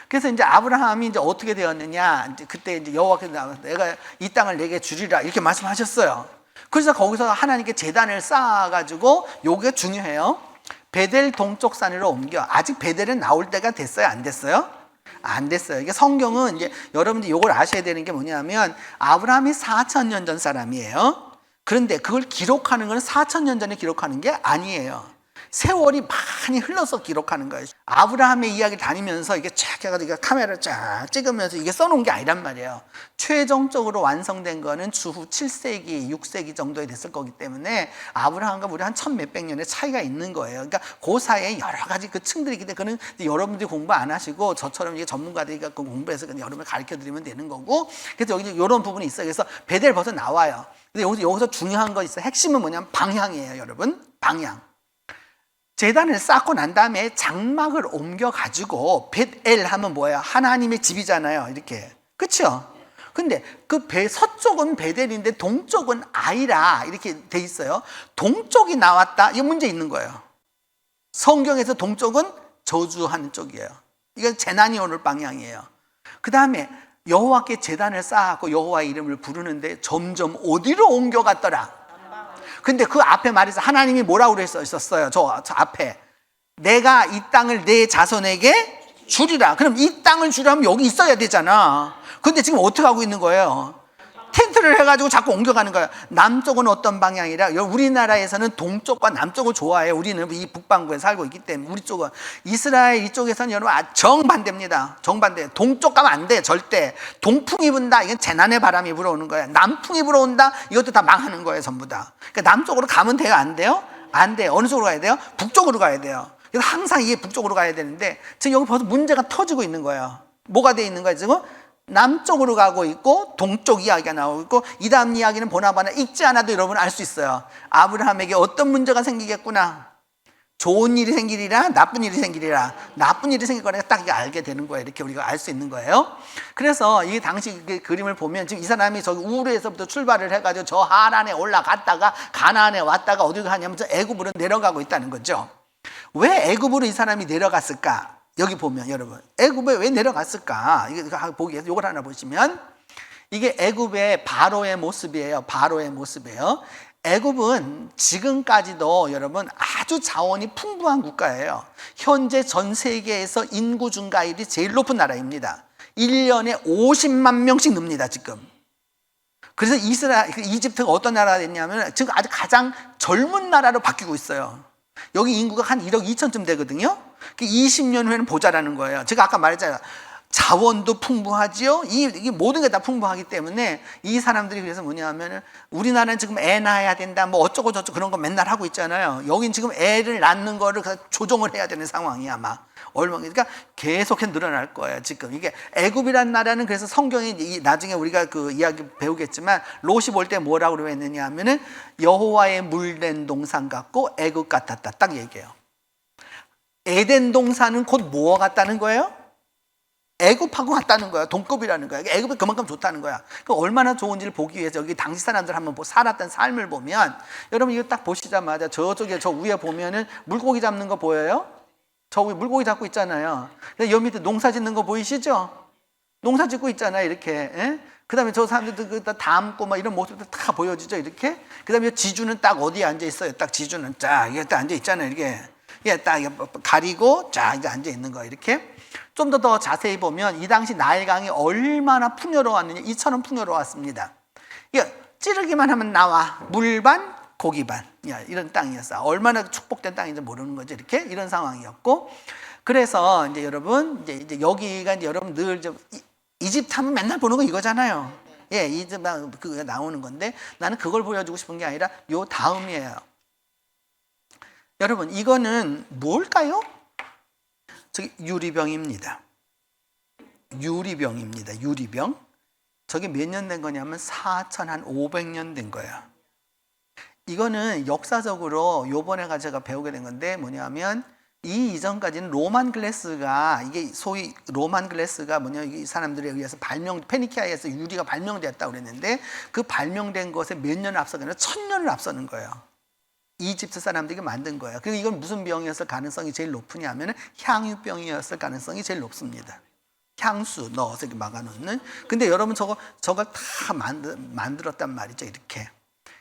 그래서 이제 아브라함이 이제 어떻게 되었느냐? 이제 그때 이제 여호와께서 내가 이 땅을 내게 주리라 이렇게 말씀하셨어요. 그래서 거기서 하나님께 제단을 쌓아가지고 요게 중요해요. 베델 동쪽 산으로 옮겨. 아직 베델은 나올 때가 됐어요, 안 됐어요? 안 됐어요. 이게 성경은 이제 여러분들이 이걸 아셔야 되는 게 뭐냐면 아브라함이 4,000년 전 사람이에요. 그런데 그걸 기록하는 건 4,000년 전에 기록하는 게 아니에요. 세월이 많이 흘러서 기록하는 거예요. 아브라함의 이야기를 다니면서 이게 쫙 해가지고 카메라를 쫙 찍으면서 이게 써놓은 게 아니란 말이에요. 최종적으로 완성된 거는 주후 7세기, 6세기 정도에 됐을 거기 때문에 아브라함과 우리 한 1000몇백 년의 차이가 있는 거예요. 그러니까 그 사이에 여러 가지 그 층들이 있기 때문에 그거는 여러분들이 공부 안 하시고 저처럼 이게 전문가들이 공부해서 여러분을 가르쳐 드리면 되는 거고, 그래서 여기 이런 부분이 있어요. 그래서 베델 벌써 나와요. 근데 여기서 중요한 거 있어요. 핵심은 뭐냐면 방향이에요, 여러분. 방향. 제단을 쌓고 난 다음에 장막을 옮겨가지고 벳엘 하면 뭐예요? 하나님의 집이잖아요. 이렇게. 그렇죠? 근데 그 서쪽은 베델인데 동쪽은 아이라 이렇게 돼 있어요. 동쪽이 나왔다. 이 문제 있는 거예요. 성경에서 동쪽은 저주하는 쪽이에요. 이건 재난이 오는 방향이에요. 그 다음에 여호와께 제단을 쌓았고 여호와의 이름을 부르는데 점점 어디로 옮겨갔더라? 근데 그 앞에 말해서 하나님이 뭐라고 그랬었어요? 저 앞에. 내가 이 땅을 내 자손에게 주리라. 그럼 이 땅을 주려면 여기 있어야 되잖아. 근데 지금 어떻게 하고 있는 거예요? 텐트를 해가지고 자꾸 옮겨가는 거예요. 남쪽은 어떤 방향이라? 우리나라에서는 동쪽과 남쪽을 좋아해요. 우리는 이 북반구에 살고 있기 때문에. 우리 쪽은. 이스라엘 이쪽에서는 여러분 정반대입니다. 정반대. 동쪽 가면 안 돼, 절대. 동풍이 분다, 이건 재난의 바람이 불어오는 거예요. 남풍이 불어온다, 이것도 다 망하는 거예요, 전부 다. 그러니까 남쪽으로 가면 돼요, 안 돼요? 안 돼요. 어느 쪽으로 가야 돼요? 북쪽으로 가야 돼요. 그래서 항상 이게 북쪽으로 가야 되는데 지금 여기 벌써 문제가 터지고 있는 거예요. 뭐가 돼 있는 거예요, 지금? 남쪽으로 가고 있고 동쪽 이야기가 나오고 있고, 이 다음 이야기는 보나마나 읽지 않아도 여러분 알 수 있어요. 아브라함에게 어떤 문제가 생기겠구나. 좋은 일이 생기리라, 나쁜 일이 생기리라. 나쁜 일이 생길 거니까 딱 이게 알게 되는 거예요. 이렇게 우리가 알 수 있는 거예요. 그래서 이 당시 그 그림을 보면 지금 이 사람이 저기 우르에서부터 출발을 해가지고 저 하란에 올라갔다가 가나안에 왔다가 어디로 가냐면 저 애굽으로 내려가고 있다는 거죠. 왜 애굽으로 이 사람이 내려갔을까? 여기 보면 여러분 애굽에 왜 내려갔을까? 이거 보기 위해서 이걸 하나 보시면 이게 애굽의 바로의 모습이에요. 바로의 모습이에요. 애굽은 지금까지도 여러분 아주 자원이 풍부한 국가예요. 현재 전 세계에서 인구 증가율이 제일 높은 나라입니다. 1년에 50만 명씩 늡니다, 지금. 그래서 이집트가 어떤 나라가 됐냐면 지금 아주 가장 젊은 나라로 바뀌고 있어요. 여기 인구가 한 1억 2천쯤 되거든요. 20년 후에는 보자라는 거예요. 제가 아까 말했잖아요. 자원도 풍부하지요. 이게 모든 게 다 풍부하기 때문에 이 사람들이 그래서 뭐냐면 우리나라는 지금 애 낳아야 된다, 뭐 어쩌고 저쩌고 그런 거 맨날 하고 있잖아요. 여긴 지금 애를 낳는 거를 조정을 해야 되는 상황이야, 아마. 그러니까 계속해서 늘어날 거예요, 지금. 이게 애굽이란 나라는 그래서 성경이 나중에 우리가 그 이야기 배우겠지만 롯이 볼 때 뭐라고 그랬느냐 하면은 여호와의 물된 동산 같고 애굽 같았다. 딱 얘기해요. 에덴 동산은 곧 뭐와 같다는 거예요? 애굽하고 같다는 거야. 동급이라는 거야. 애굽이 그만큼 좋다는 거야. 그럼 얼마나 좋은지를 보기 위해서 여기 당시 사람들 한번 살았던 삶을 보면 여러분 이거 딱 보시자마자 저쪽에 저 위에 보면은 물고기 잡는 거 보여요? 저 위에 물고기 잡고 있잖아요. 여기 밑에 농사 짓는 거 보이시죠? 농사 짓고 있잖아요, 이렇게. 그 다음에 저 사람들도 다 담고 막 이런 모습도 다 보여지죠, 이렇게. 그 다음에 지주는 딱 어디에 앉아 있어요? 딱 지주는 쫙 이게 딱 앉아 있잖아요, 이렇게. 이게 딱 가리고 쫙 이제 앉아 있는 거예요, 이렇게. 좀 더 자세히 보면 이 당시 나일강이 얼마나 풍요로웠느냐, 이처럼 풍요로웠습니다. 이게 찌르기만 하면 나와. 물반 고기반. 야, 이런 땅이었어. 얼마나 축복된 땅인지 모르는 거죠. 이렇게 이런 상황이었고, 그래서 이제 여러분 이제 여기가 이제 여러분 늘 좀 이집트 하면 맨날 보는 거 이거잖아요. 예, 이집트 그거 나오는 건데 나는 그걸 보여주고 싶은 게 아니라 요 다음이에요. 여러분 이거는 뭘까요? 저기 유리병입니다. 유리병입니다. 유리병. 저게 몇 년 된 거냐면 4,500년 된 거예요. 이거는 역사적으로 요번에 제가 배우게 된 건데 뭐냐면 이 이전까지는 로만 글래스가 이게 소위 로만 글래스가 뭐냐 이 사람들에 의해서 페니키아에서 유리가 발명되었다고 그랬는데 그 발명된 것에 몇 년을 앞서가 아니라 1000년을 앞서는 거예요. 이집트 사람들이 만든 거예요. 그리고 이건 무슨 병이었을 가능성이 제일 높으냐 하면 향유병이었을 가능성이 제일 높습니다. 향수 넣어서 이렇게 막아놓는. 근데 여러분 저걸 다 만들었단 말이죠. 이렇게.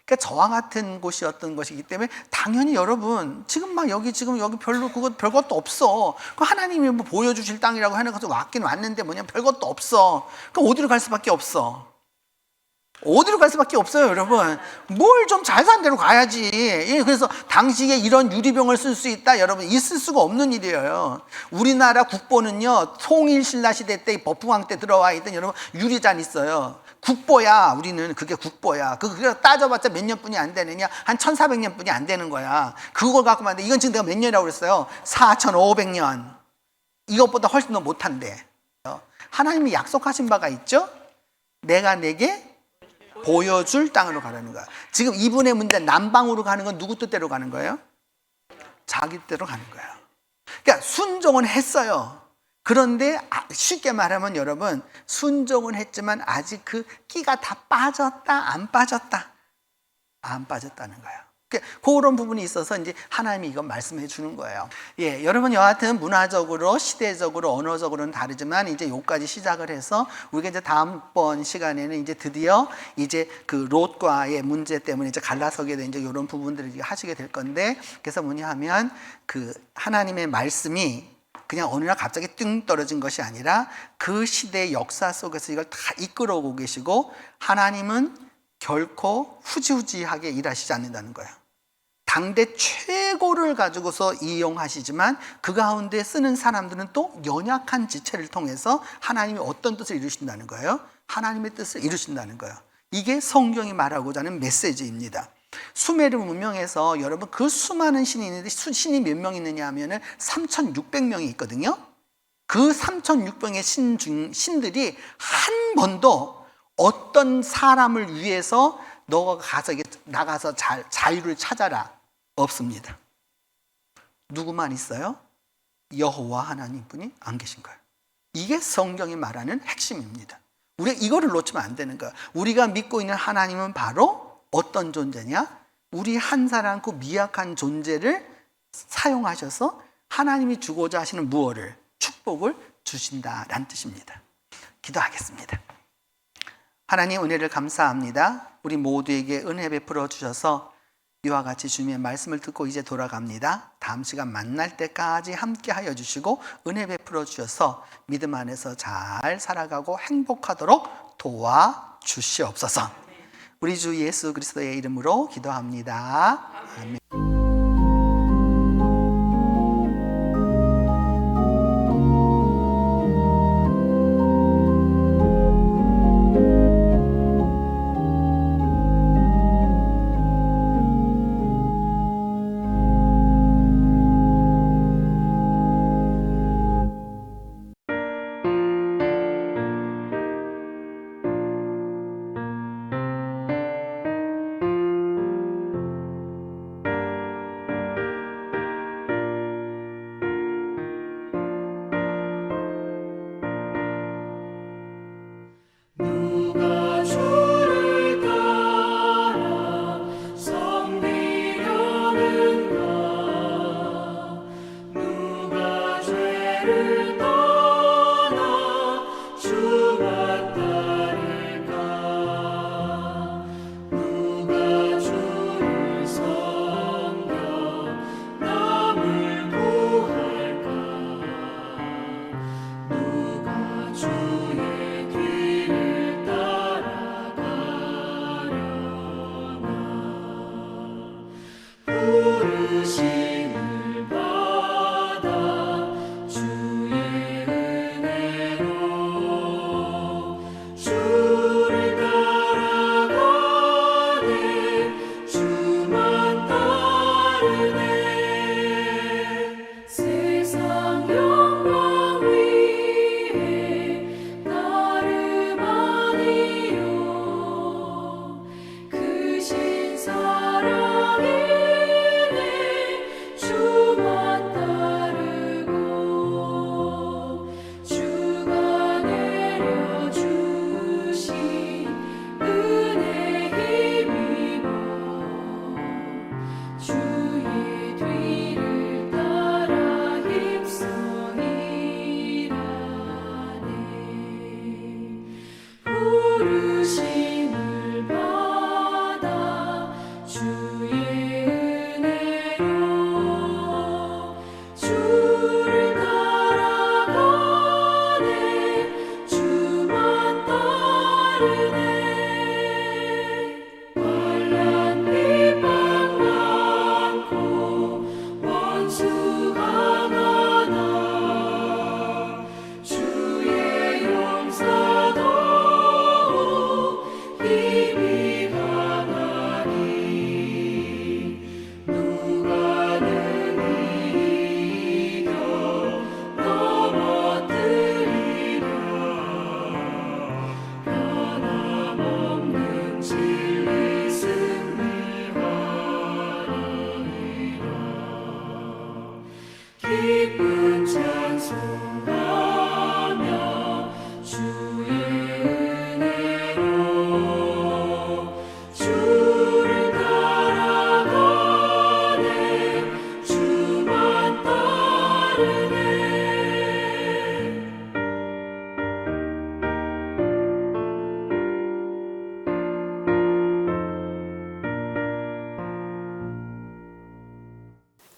그러니까 저와 같은 곳이었던 것이기 때문에 당연히 여러분 지금 여기 별로 별것도 없어. 그 하나님이 뭐 보여주실 땅이라고 하는 것도 왔긴 왔는데 별것도 없어. 그럼 어디로 갈 수밖에 없어. 어디로 갈 수밖에 없어요, 여러분. 뭘 좀 잘 사는 데로 가야지. 예, 그래서 당시에 이런 유리병을 쓸 수 있다, 여러분. 있을 수가 없는 일이에요. 우리나라 국보는요, 통일신라 시대 때 법흥왕 때 들어와 있던 여러분 유리잔 있어요. 국보야. 우리는 그게 국보야. 그거 따져봤자 몇 년뿐이 안 되느냐? 한 1400년뿐이 안 되는 거야. 그걸 갖고 만데 이건 지금 내가 몇 년이라고 그랬어요? 4500년. 이것보다 훨씬 더 못한데. 하나님이 약속하신 바가 있죠? 내가 내게 보여줄 땅으로 가라는 거야. 지금 이분의 문제 남방으로 가는 건 누구 뜻대로 가는 거예요? 자기 뜻대로 가는 거예요. 그러니까 순종은 했어요. 그런데 쉽게 말하면 여러분 순종은 했지만 아직 그 끼가 다 빠졌다 안 빠졌다? 안 빠졌다는 거예요. 그런 부분이 있어서 이제 하나님이 이건 말씀해 주는 거예요. 예, 여러분 여하튼 문화적으로, 시대적으로, 언어적으로는 다르지만 이제 요까지 시작을 해서 우리가 이제 다음번 시간에는 이제 드디어 이제 그 롯과의 문제 때문에 이제 갈라서게 된 이제 이런 부분들을 하시게 될 건데, 그래서 뭐냐 하면 그 하나님의 말씀이 그냥 어느 날 갑자기 띵 떨어진 것이 아니라 그 시대의 역사 속에서 이걸 다 이끌어오고 계시고 하나님은 결코 후지후지하게 일하시지 않는다는 거예요. 당대 최고를 가지고서 이용하시지만 그 가운데 쓰는 사람들은 또 연약한 지체를 통해서 하나님이 어떤 뜻을 이루신다는 거예요? 하나님의 뜻을 이루신다는 거예요. 이게 성경이 말하고자 하는 메시지입니다. 수메르 문명에서 여러분 그 수많은 신이 있는데 신이 몇 명 있느냐 하면은 3600명이 있거든요. 그 3600명의 신들이 한 번도 어떤 사람을 위해서 너가 나가서 자유를 찾아라 없습니다. 누구만 있어요? 여호와 하나님뿐이 안 계신 거예요. 이게 성경이 말하는 핵심입니다. 우리가 이거를 놓치면 안 되는 거예요. 우리가 믿고 있는 하나님은 바로 어떤 존재냐? 우리 한 사람 그 미약한 존재를 사용하셔서 하나님이 주고자 하시는 무엇을? 축복을 주신다라는 뜻입니다. 기도하겠습니다. 하나님 은혜를 감사합니다. 우리 모두에게 은혜 베풀어 주셔서 이와 같이 주님의 말씀을 듣고 이제 돌아갑니다. 다음 시간 만날 때까지 함께 하여 주시고 은혜 베풀어 주셔서 믿음 안에서 잘 살아가고 행복하도록 도와주시옵소서. 우리 주 예수 그리스도의 이름으로 기도합니다. 아멘.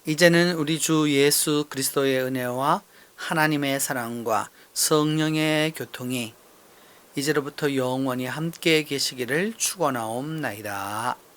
이제는 우리 주 예수 그리스도의 은혜와 하나님의 사랑과 성령의 교통이 이제로부터 영원히 함께 계시기를 축원하옵나이다.